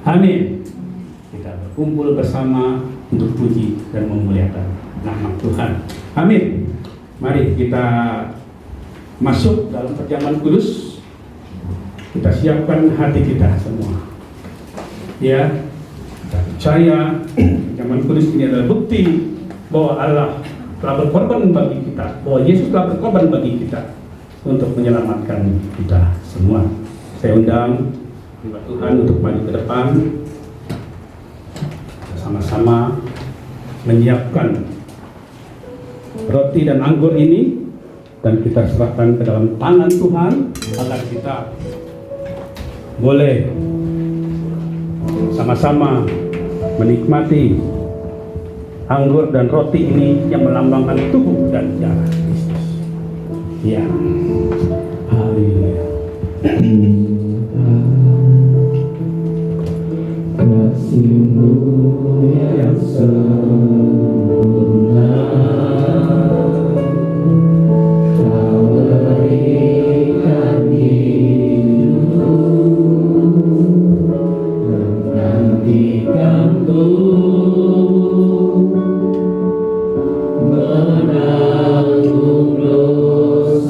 Amin. Kita berkumpul bersama untuk puji dan memuliakan nama Tuhan. Amin. Mari kita masuk dalam perjamuan kudus. Kita siapkan hati kita semua. Ya, kita percaya perjamuan kudus ini adalah bukti bahwa Allah telah berkorban bagi kita, bahwa Yesus telah berkorban bagi kita untuk menyelamatkan kita semua. Saya undang Tuhan untuk maju ke depan, sama-sama menyiapkan roti dan anggur ini, dan kita serahkan ke dalam tangan Tuhan agar kita boleh sama-sama menikmati anggur dan roti ini yang melambangkan tubuh dan darah Kristus. Ya, haleluya. Kasih-Mu yang sempurna, Kau berikan hidup, menggantikanku, menanggung dosaku.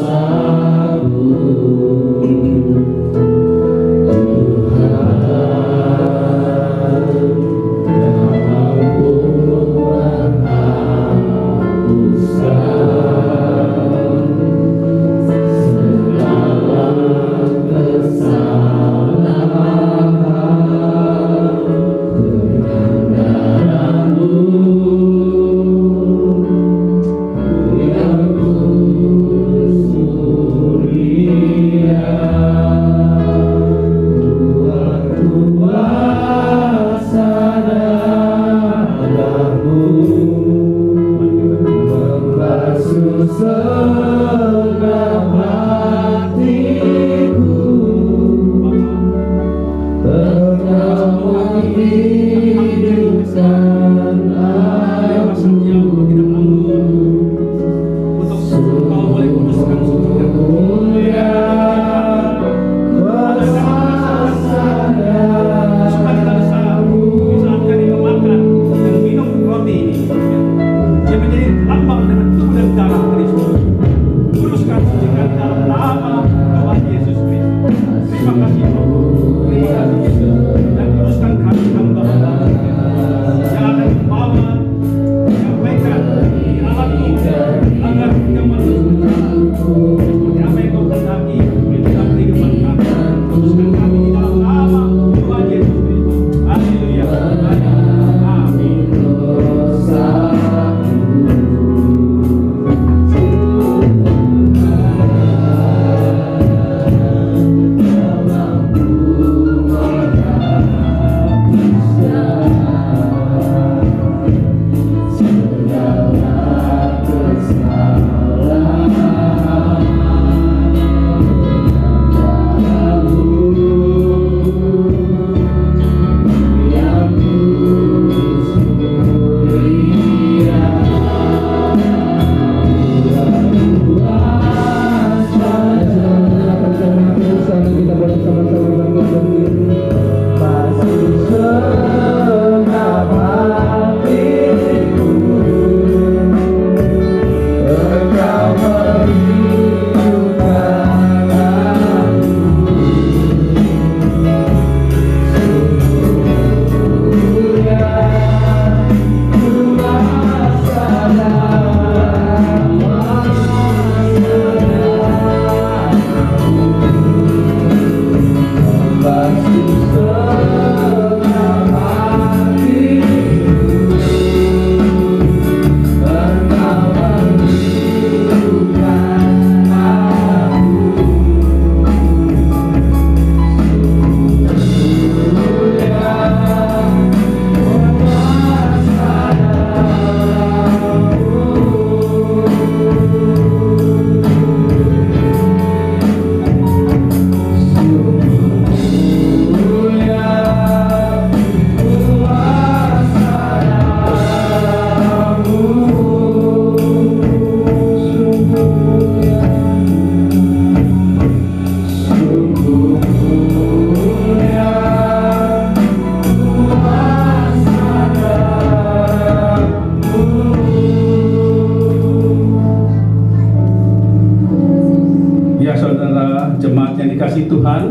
dikasih Tuhan,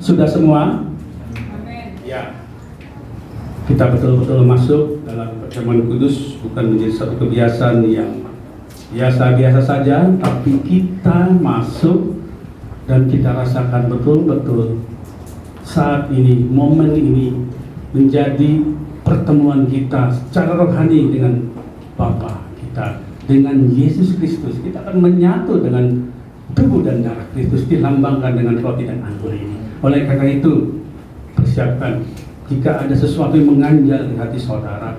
sudah semua? Ya. Kita betul-betul masuk dalam perjamuan kudus, bukan menjadi satu kebiasaan yang biasa-biasa saja, tapi kita masuk dan kita rasakan betul-betul saat ini, momen ini menjadi pertemuan kita secara rohani dengan Bapa kita, dengan Yesus Kristus. Kita akan menyatu dengan tubuh dan darah Kristus, dilambangkan dengan roti dan anggur ini. Oleh karena itu, persiapkan Jika ada sesuatu yang mengganjal di hati saudara,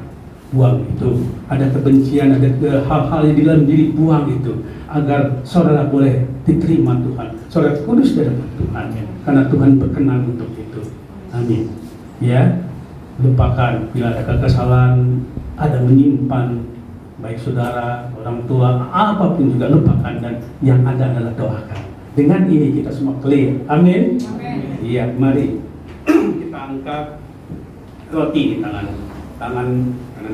buang itu. Ada kebencian, ada hal-hal yang di dalam diri, buang itu. Agar saudara boleh diterima Tuhan. Saudara kudus di hadapan Tuhan. Karena Tuhan berkenan untuk itu. Amin. Ya, lupakan bila ada kesalahan, ada menyimpan, baik saudara, orang tua, apapun juga lupakan, dan yang ada adalah doakan. Dengan ini kita semua clear. Amin. Iya, mari kita angkat roti di tangan kanan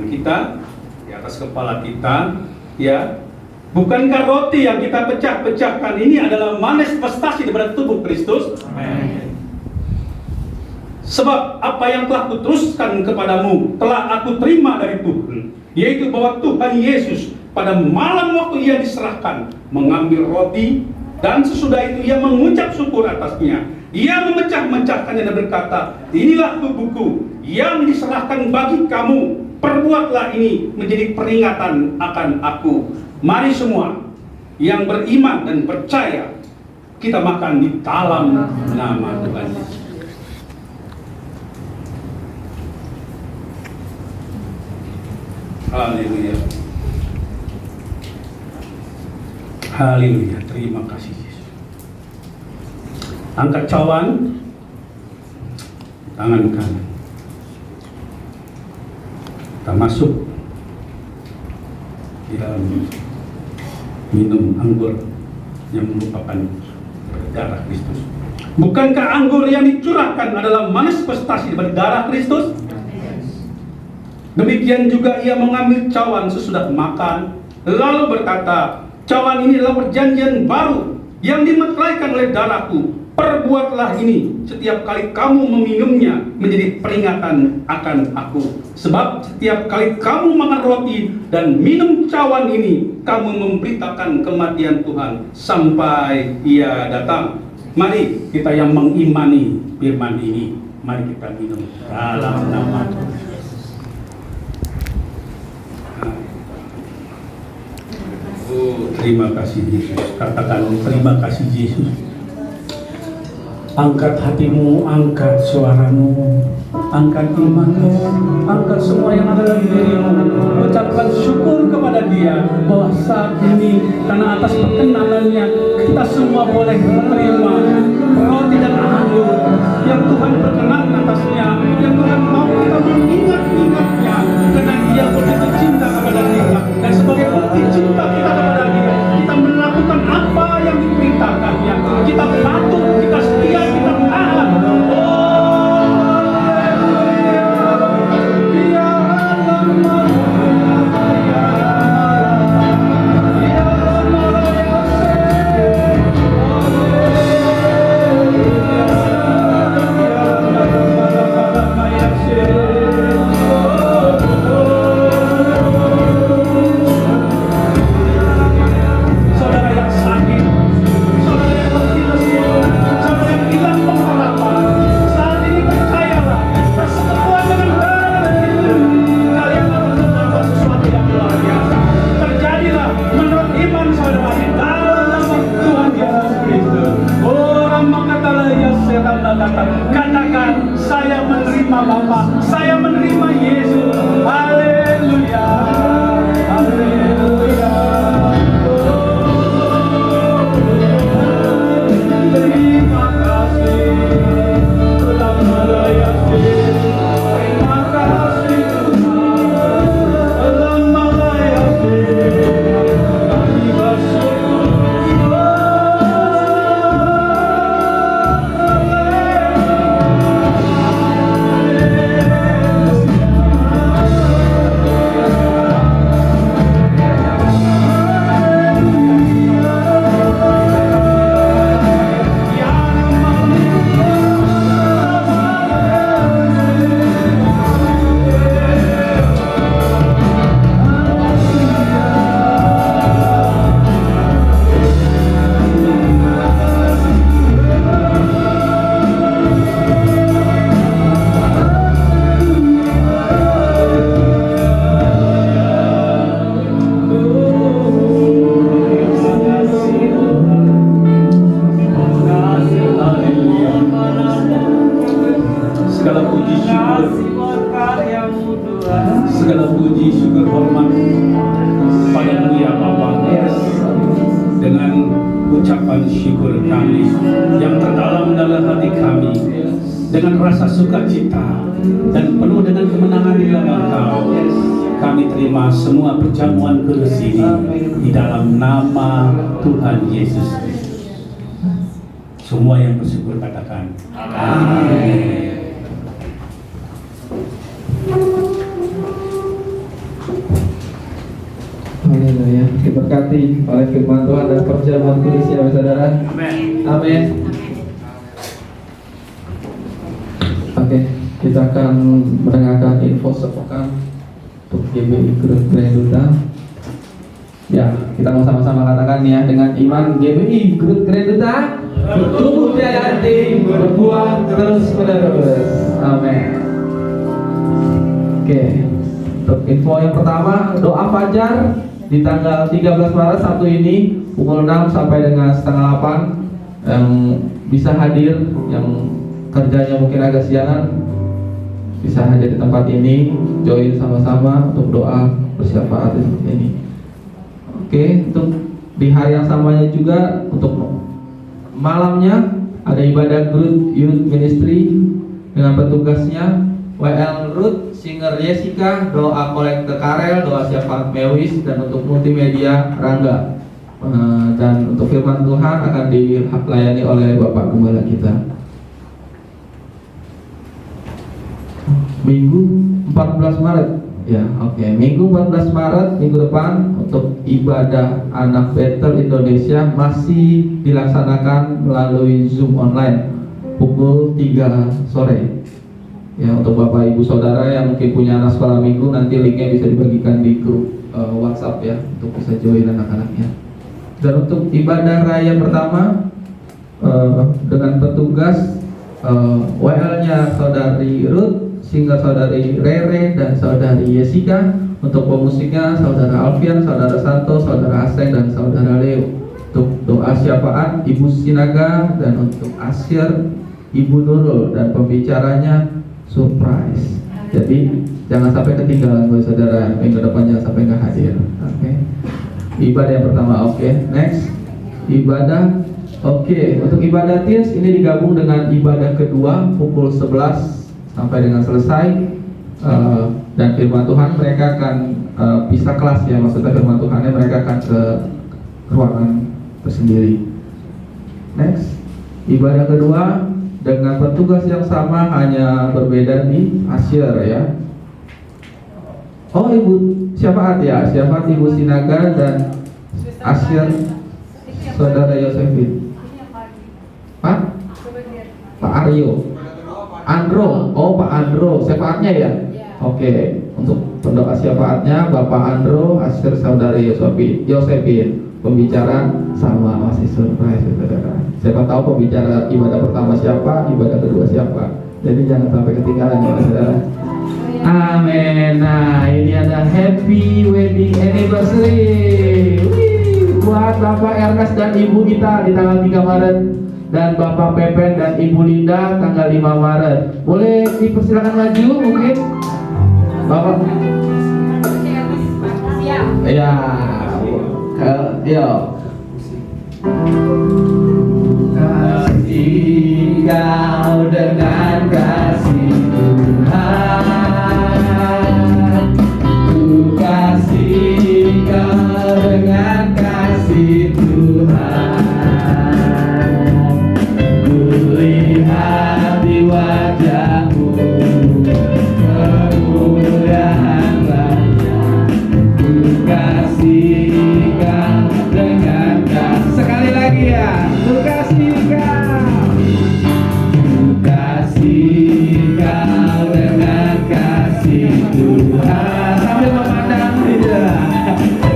kita, di atas kepala kita, ya. Bukankah roti yang kita pecah-pecahkan ini adalah manifestasi daripada tubuh Kristus? Amin. Sebab apa yang telah kuteruskan kepadamu telah aku terima dari Tuhan, yaitu bahwa Tuhan Yesus pada malam waktu ia diserahkan mengambil roti, dan sesudah itu ia mengucap syukur atasnya. Ia memecah-mecahkannya dan berkata, inilah tubuhku yang diserahkan bagi kamu. Perbuatlah ini menjadi peringatan akan aku. Mari semua yang beriman dan percaya, kita makan di dalam nama Tuhan Yesus. Haleluya. Haleluya. Terima kasih Yesus. Angkat cawan, tangan kanan. Kita masuk di dalam minum anggur yang merupakan darah Kristus. Bukankah anggur yang dicurahkan adalah manifestasi dari darah Kristus? Demikian juga ia mengambil cawan sesudah makan, lalu berkata, cawan ini adalah perjanjian baru yang dimeteraikan oleh darahku. Perbuatlah ini setiap kali kamu meminumnya menjadi peringatan akan aku. Sebab setiap kali kamu makan roti dan minum cawan ini, kamu memberitakan kematian Tuhan sampai ia datang. Mari kita yang mengimani firman ini, mari kita minum dalam nama Tuhan. Oh, terima kasih Yesus. Katakan terima kasih Yesus. Angkat hatimu, angkat suaramu, angkat imanmu, angkat semua yang ada dalam dirimu. Ucapkan syukur kepada Dia bahwa saat ini karena atas perkenanannya kita semua boleh menerima roti dan anggur yang Tuhan berkenan atasnya, yang Tuhan mau kita mengingat-ingatnya, karena Dia begitu cinta kepada kita, dan sebagai bukti cinta kita kepada Dia, kita melakukan apa yang diperintahkannya. Kita patuh, kita setia, kita taat. Katakan, saya menerima Bapa, saya menerima Yesus. Haleluya, haleluya. Terima kasih, terima kasih, terima kasih Tuhan, terima kasih. Kami bersyukur. ucapan syukur kami yang terdalam dalam hati kami dengan rasa sukacita dan penuh dengan kemenangan di dalam Engkau. Kami terima semua perjamuan kudus ini di dalam nama Tuhan Yesus Kristus. Semua yang bersyukur katakan amin. Haleluya. Diberkati oleh firman Tuhan dan perjamuan kudus ya saudara. Amin. Amin. Oke, kita akan mendengarkan info sepekan untuk GBI Grut Gereduta. Ya, kita mau sama-sama katakan ya dengan iman GBI Grut Gereduta bertumbuh tiada henti, berbuah terus menerus. Amin. Oke, untuk info yang pertama, doa fajar di tanggal 13 Maret Sabtu ini pukul 6 sampai dengan setengah 8. Yang bisa hadir, yang kerjanya mungkin agak siangan, bisa hadir di tempat ini, join sama-sama untuk doa bersyafaat seperti ini. Oke, untuk di hari yang samanya juga untuk malamnya ada ibadah Grut Youth Ministry dengan petugasnya WL Ruth, singer Jessica, doa kolektor Karel, doa syafaat Mewis, dan untuk multimedia Rangga. Dan untuk firman Tuhan akan dilayani oleh Bapak Gembala kita. Minggu 14 Maret. Ya, oke. Minggu 14 Maret, minggu depan untuk ibadah anak Betel Indonesia masih dilaksanakan melalui Zoom online pukul 3 sore. Ya, untuk Bapak Ibu Saudara yang mungkin punya anak sekolah minggu, nanti linknya bisa dibagikan di grup WhatsApp ya, untuk bisa join anak-anaknya. Dan untuk ibadah raya pertama dengan petugas WL-nya Saudari Ruth, singer Saudari Rere dan Saudari Jessica. Untuk pemusiknya Saudara Alfian, Saudara Santo, Saudara Aseng dan Saudara Leo. Untuk doa syafaat Ibu Sinaga, dan untuk asyir Ibu Nurul, dan pembicaranya surprise. Jadi jangan sampai ketinggalan buat saudara, minggu depan jangan sampai nggak hadir. Oke. Ibadah yang pertama, oke. Next, ibadah. Oke, untuk ibadah teens ini digabung dengan ibadah kedua pukul 11 sampai dengan selesai. Dan firman Tuhan mereka akan pisah kelas ya, maksudnya firman Tuhannya mereka akan ke ruangan tersendiri. Next, ibadah kedua dengan petugas yang sama, hanya berbeda di asyir ya. Oh, Ibu syafaat ya, syafaat Ibu Sinaga dan asyir Saudara Yosefin. Pak Aryo, Andro, oh Pak Andro, syafaatnya ya. Oke, untuk pendoa syafaatnya Bapak Andro, asyir Saudara Yosefin. Pembicara sama masih surprise saudara. Siapa tahu pembicara ibadah pertama siapa, ibadah kedua siapa. Jadi jangan sampai ketinggalan ya saudara. Amin. Nah, ini ada happy wedding anniversary. Wih, buat Bapak Ernest dan Ibu Ita di tanggal 3 Maret, dan Bapak Pepen dan Ibu Linda tanggal 5 Maret. Boleh dipersilakan maju mungkin? Bapak. Ya. Yo. Kasih kau dengan kasih Tuhan, ku kasih kau dengan kasih Tuhan, ku lihat di wajahmu kemuliaan banyak, ku kasih dengan kasih. Sekali lagi ya, ku kasih kau dengan kasih Tuhan, sambil memandang dia.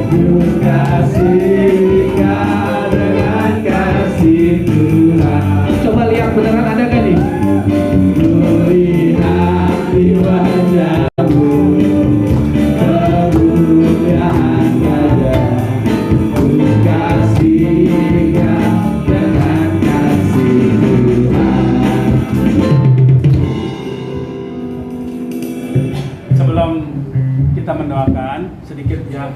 Ku kasih kau dengan kasih Tuhan. Coba lihat beneran ada kan nih? Ku lihat di wajahmu kemuliaan wajah. Sebelum kita mendoakan sedikit ya,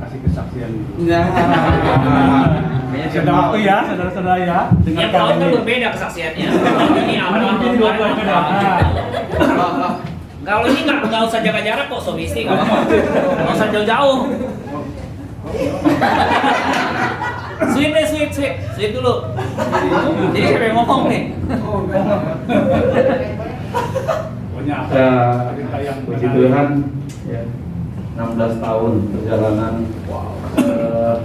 kasih kesaksian. Ya, kayaknya Masih ada waktu ya, saudara-saudara ya. Yang tahun kan berbeda kesaksiannya. Ini Mana awal mungkin dua beda. Kalau ini nggak usah jaga jarak kok, sobisti nggak usah jauh-jauh. Sweet deh, sweet dulu. Jadi siapa yang ngomong nih? Pokoknya Ya, cerita yang puji menarik. Tuhan, ya, 16 tahun perjalanan. Eh,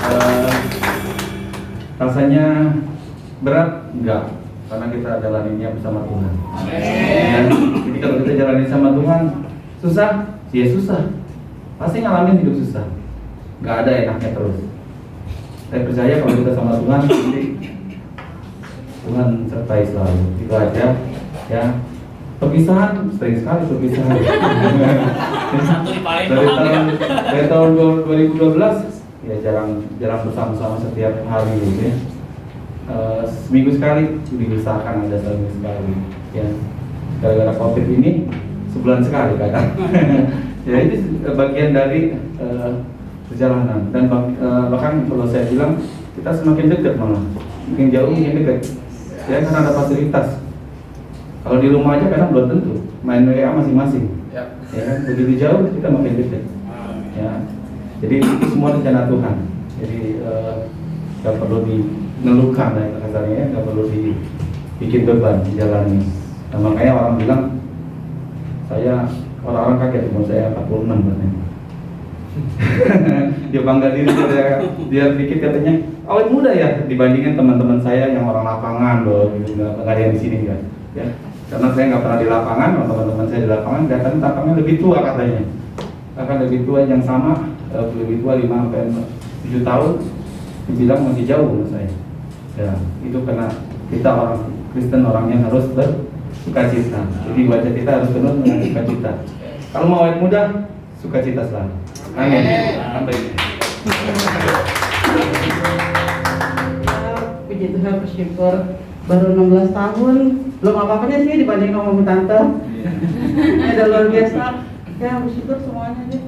eh, rasanya berat? Enggak, karena kita jalaninnya bersama Tuhan. Dan jadi kalau kita jalanin sama Tuhan, susah? Ya susah. Pasti ngalamin hidup susah. Nggak ada enaknya terus. Saya percaya kalau kita sama Tuhan, nanti Tuhan sertai selalu. Itu aja, ya. Perpisahan, sering sekali perpisahan. Satu di Palembang Dari tahun 2012, ya jarang bersama-sama setiap hari gitu ya. Seminggu sekali diusahakan ada seminggu sekali. Ya, gara-gara COVID ini sebulan sekali kadang. Ya itu bagian dari perjalanan dan bahkan kalau saya bilang kita semakin dekat malah, makin jauh makin dekat. Ya karena ada fasilitas. Kalau di rumah aja kadang belum tentu main WA masing-masing. Ya kan begitu jauh kita makin dekat. Ya, jadi itu semua rencana Tuhan. Jadi nggak perlu dinelukan lah kasarnya, ya, nggak perlu dibikin beban dijalani. Nah, makanya orang bilang orang-orang kaget umur saya 46 katanya. Dia bangga diri dia pikir katanya awet muda ya dibandingkan teman-teman saya yang orang lapangan loh, gitu nggak ada yang di sini kan. Ya, karena saya nggak pernah di lapangan, teman-teman saya di lapangan kelihatan tampaknya lebih tua katanya. Akan lebih tua yang sama, lebih tua 5-7 tahun, dibilang masih jauh menurut saya. Ya, itu karena kita orang Kristen orangnya harus bersukacita. Jadi wajah kita harus penuh dengan sukacita. Kalau mau awet muda, sukacita selalu. Amin. Amin. Puji Tuhan, bersyukur baru 16 tahun, belum apa-apanya sih dibanding sama tante. Ini udah luar biasa. Ya bersyukur semuanya deh.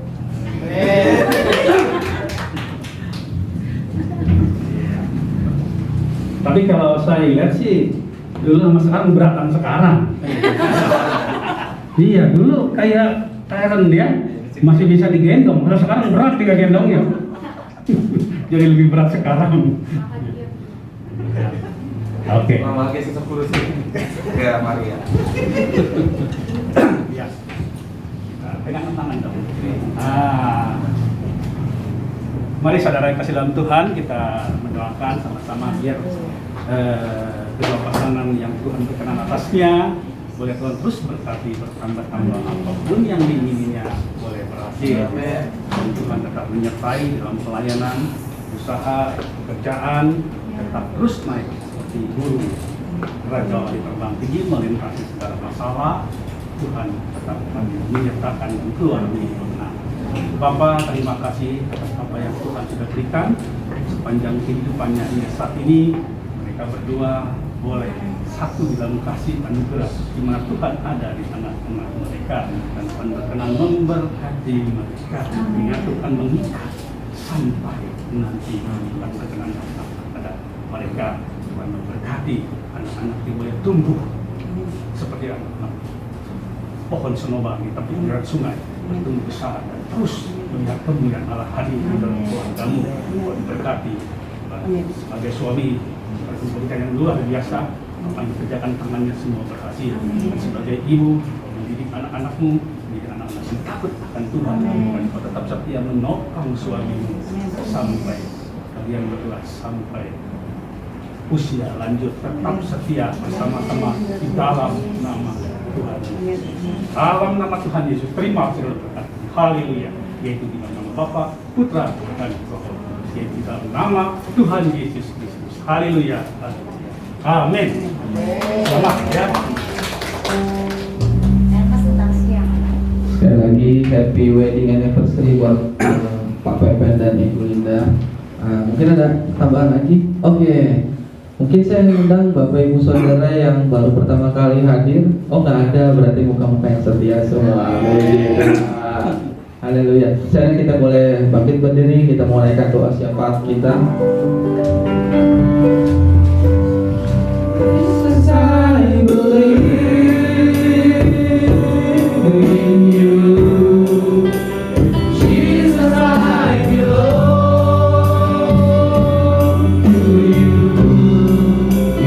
Tapi kalau saya lihat sih dulu sama sekarang beratan sekarang. Iya dulu kayak Aaron ya masih bisa digendong, kalau sekarang berat digendongnya. Jadi lebih berat sekarang. Oke. Mama lagi 10 sih. Ya Maria. Ya. Pegangan tangan dong. Mari saudara yang kasih dalam Tuhan, kita mendoakan sama-sama biar kedua pasangan yang Tuhan berkenan atasnya boleh Tuhan terus berkati bertambah-tambah apapun yang diingininya boleh berhasil. Dan Tuhan tetap menyertai dalam pelayanan, usaha, pekerjaan tetap terus naik seperti burung raja di terbang tinggi melintasi segala masalah. Tuhan tetap menyertakan dan keluar dari benar. Bapa, terima kasih atas apa yang Tuhan sudah berikan sepanjang kehidupannya hingga saat ini. Mereka berdua boleh satu di dalam kasih anugerah di mana Tuhan ada di tengah-tengah mereka dan Tuhan berkenan memberkati mereka hingga Tuhan mengikat sampai nanti Tuhan berkenan datang pada mereka. Tuhan memberkati anak-anak yang boleh tumbuh seperti anak-anak pohon senobang di tepi aliran sungai, bertumbuh besar dan terus melihat kemuliaan Allah hadir di dalam keluargamu. Tuhan berkati sebagai suami berkebutuhan yang luar biasa, akan dikerjakan tangannya semua berhasil. Dan sebagai ibu mendidik anak-anakmu, mendidik anak-anak yang takut akan Tuhan, dan kau tetap setia menopang suamimu sampai kalian berdua sampai usia lanjut, tetap setia bersama-sama di dalam nama Tuhan. Dalam nama Tuhan Yesus, terima kasih berkat. Haleluya. Yaitu di dalam nama Bapa, Putra, dan Roh Kudus. Yaitu di dalam nama Tuhan Yesus Kristus. Haleluya. Amin. Selamat ya. Sekali lagi happy wedding anniversary buat Pak Pepen dan Ibu Linda. Mungkin ada tambahan lagi? Oke. Mungkin saya mengundang Bapak Ibu Saudara yang baru pertama kali hadir. Oh nggak ada, berarti muka-muka yang setia semua. Haleluya. Sekarang kita boleh bangkit berdiri, kita mau naikkan doa syafaat kita. Jesus, I believe in you. Jesus, I belong to you.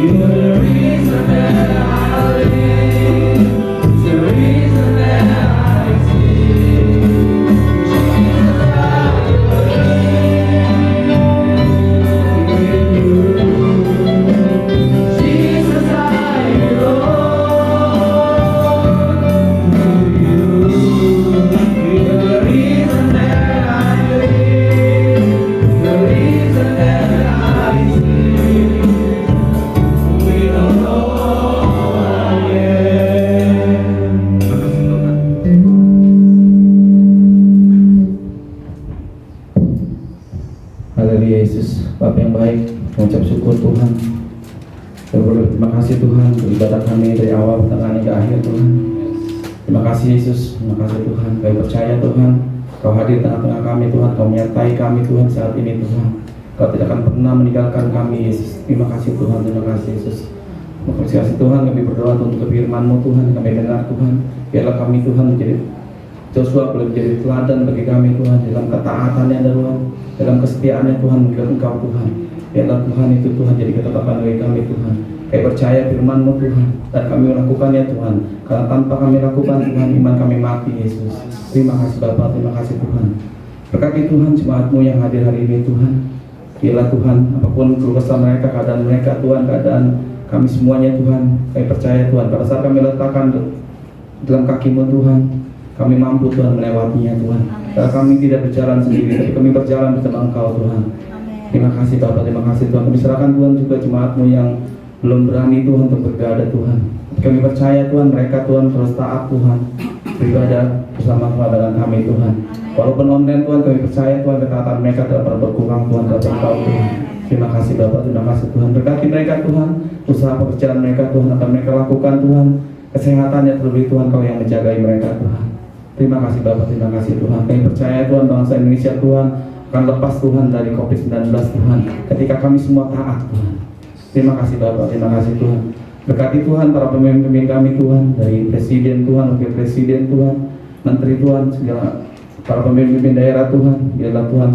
You're the reason that I live, the reason that I sing. Jesus, I belong to you. You're the reason that I live, the reason that I sing. We don't know Haleluya Yesus, Bapa yang baik, mengucap syukur Tuhan. Terima kasih Tuhan untuk ibadah kami dari awal tengah hingga akhir Tuhan. Terima kasih Yesus, terima kasih Tuhan. Kami percaya Tuhan, Kau hadir tengah-tengah kami Tuhan, Kau menyertai kami Tuhan saat ini Tuhan. Kau tidak akan pernah meninggalkan kami Yesus. Terima kasih Tuhan, terima kasih Yesus. Terima kasih Tuhan, kami berdoa untuk firman-Mu Tuhan, kami dengar Tuhan. Biarlah kami Tuhan menjadi Joshua boleh menjadi teladan bagi kami Tuhan, dalam ketaatannya Tuhan, dalam kesetiaannya Tuhan mengikat Engkau Tuhan. Biarlah Tuhan itu Tuhan jadi ketetapan bagi kami Tuhan. Kami percaya firman-Mu Tuhan, dan kami melakukannya Tuhan. Karena tanpa kami lakukan Tuhan, iman kami mati Yesus. Terima kasih Bapa, terima kasih Tuhan. Berkati Tuhan jemaat-Mu yang hadir hari ini Tuhan. Biarlah Tuhan, apapun keluh kesah mereka, keadaan mereka Tuhan, keadaan kami semuanya Tuhan. Kami percaya Tuhan, pada saat kami letakkan dalam kaki-Mu Tuhan, kami mampu Tuhan melewatinya Tuhan. Karena kami tidak berjalan sendiri, tapi kami berjalan bersama Engkau Tuhan. Terima kasih Bapak, terima kasih Tuhan. Kami serahkan Tuhan juga jemaat-Mu yang belum berani Tuhan untuk beribadah Tuhan. Kami percaya Tuhan, mereka Tuhan terus taat Tuhan, beribadah bersama-sama dengan kami Tuhan. Walaupun online Tuhan, kami percaya Tuhan ketaatan mereka tidak pernah berkurang Tuhan kepada Engkau Tuhan. Terima kasih Bapak, terima kasih Tuhan. Berkati mereka Tuhan, usaha pekerjaan mereka Tuhan akan mereka lakukan Tuhan. Kesehatannya terlebih Tuhan, Kau yang menjagai mereka Tuhan. Terima kasih Bapak, terima kasih Tuhan. Kami percaya Tuhan, bangsa Indonesia Tuhan akan lepas Tuhan dari COVID-19 Tuhan, ketika kami semua taat Tuhan. Terima kasih Bapak, terima kasih Tuhan. Berkati Tuhan para pemimpin kami Tuhan, dari Presiden Tuhan, Wakil Presiden Tuhan, Menteri Tuhan, segala para pemimpin daerah Tuhan. Biarlah Tuhan,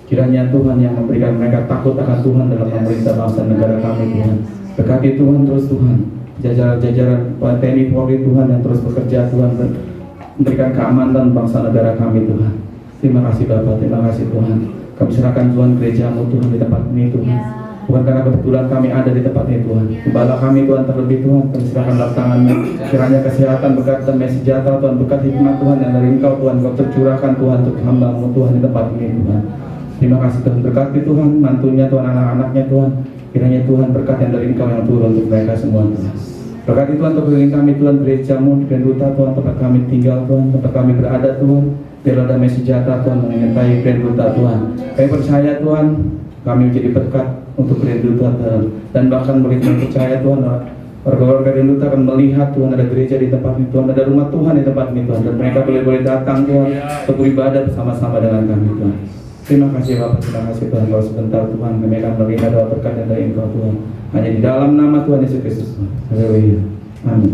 kiranya Tuhan yang memberikan mereka takut akan Tuhan dalam memerintah bangsa negara kami Tuhan. Berkati Tuhan terus Tuhan, jajaran-jajaran TNI Polri Tuhan yang terus bekerja Tuhan, memberikan keamanan bangsa negara kami Tuhan. Terima kasih Bapak, terima kasih Tuhan. Kami serahkan Tuhan gereja-Mu Tuhan di tempat ini Tuhan. Bukan karena kebetulan kami ada di tempat ini Tuhan. Gembala kami Tuhan terlebih Tuhan, kami serahkan dalam tangan-Mu. Kiranya kesehatan, berkat damai sejahtera Tuhan, berkat hikmat Tuhan yang dari Engkau Tuhan, Kau tercurahkan Tuhan untuk hamba-Mu Tuhan di tempat ini Tuhan. Terima kasih Tuhan, berkati Tuhan, mantunya Tuhan, anak-anaknya Tuhan. Kiranya Tuhan berkat yang dari Engkau yang turun untuk mereka semua Tuhan. Berkati Tuhan untuk keliling kami Tuhan, gereja-Mu, Grand Duta Tuhan, tempat kami tinggal Tuhan, tempat kami berada Tuhan. Biarlah damai sejahtera Tuhan menyertai Grand Duta Tuhan. Kami percaya Tuhan, kami menjadi berkat untuk Grand Duta Tuhan. Dan bahkan kami percaya Tuhan, warga-warga Grand Duta akan melihat Tuhan ada gereja di tempat ini Tuhan, ada rumah Tuhan di tempat ini Tuhan. Dan mereka boleh datang Tuhan untuk beribadah bersama-sama dengan kami Tuhan. Terima kasih Bapak, terima kasih Tuhan. Kalau sebentar Tuhan kami akan menerima doa berkat yang dari Engkau Tuhan. Hanya di dalam nama Tuhan Yesus Kristus. Haleluya. Amin.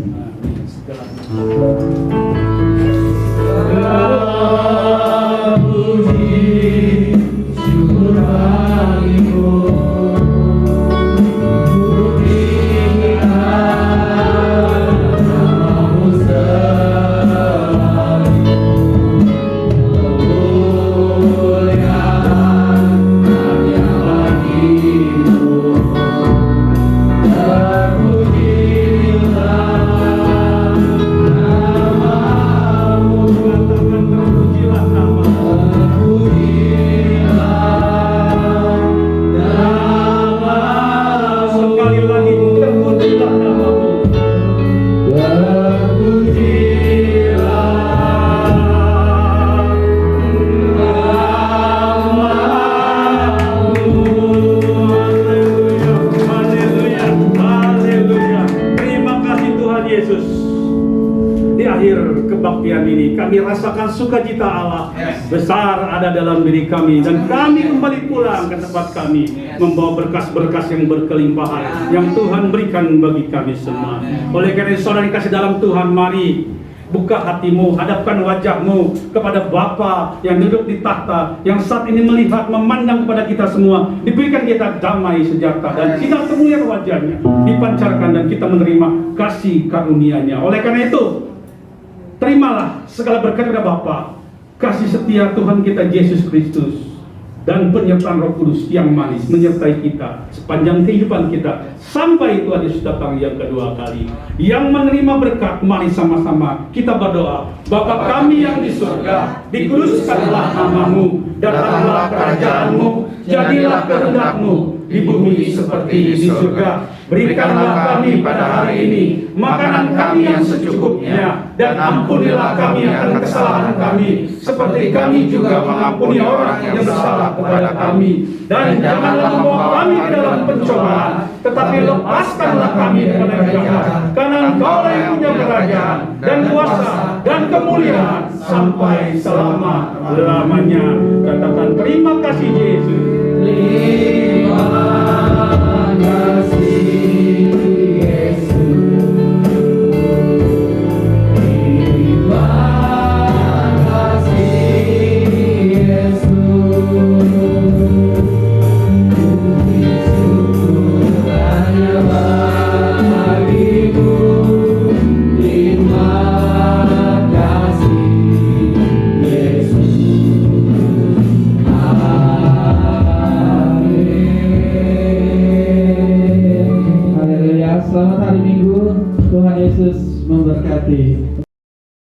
Yesus, di akhir kebaktian ini kami rasakan sukacita Allah besar ada dalam diri kami, dan kami kembali pulang ke tempat kami membawa berkas-berkas yang berkelimpahan yang Tuhan berikan bagi kami semua. Oleh karena itu, saudara dikasih dalam Tuhan, mari buka hatimu, hadapkan wajahmu kepada Bapa yang duduk di tahta, yang saat ini melihat, memandang kepada kita semua. Diberikan kita damai sejahtera dan sinar kemuliaan wajahnya dipancarkan, dan kita menerima kasih karunia-Nya. Oleh karena itu, terimalah segala berkat dari Bapa, kasih setia Tuhan kita Yesus Kristus, dan penyertaan Roh Kudus yang manis menyertai kita sepanjang kehidupan kita sampai Tuhan Yesus datang yang kedua kali. Yang menerima berkat, mari sama-sama kita berdoa. Bapa kami yang di surga, dikuduskanlah nama-Mu, datanglah kerajaan-Mu, jadilah kehendak-Mu di bumi seperti di surga. Berikanlah kami pada hari ini makanan kami yang secukupnya, dan ampunilah kami akan kesalahan kami, seperti kami juga mengampuni orang yang bersalah kepada kami. Dan janganlah membawa kami ke dalam pencobaan, tetapi lepaskanlah kami daripada yang jahat. Karena Engkaulah yang punya kerajaan dan kuasa dan kemuliaan sampai selama-lamanya. Katakan terima kasih Yesus. Terima kasih. Selamat hari Minggu, Tuhan Yesus memberkati.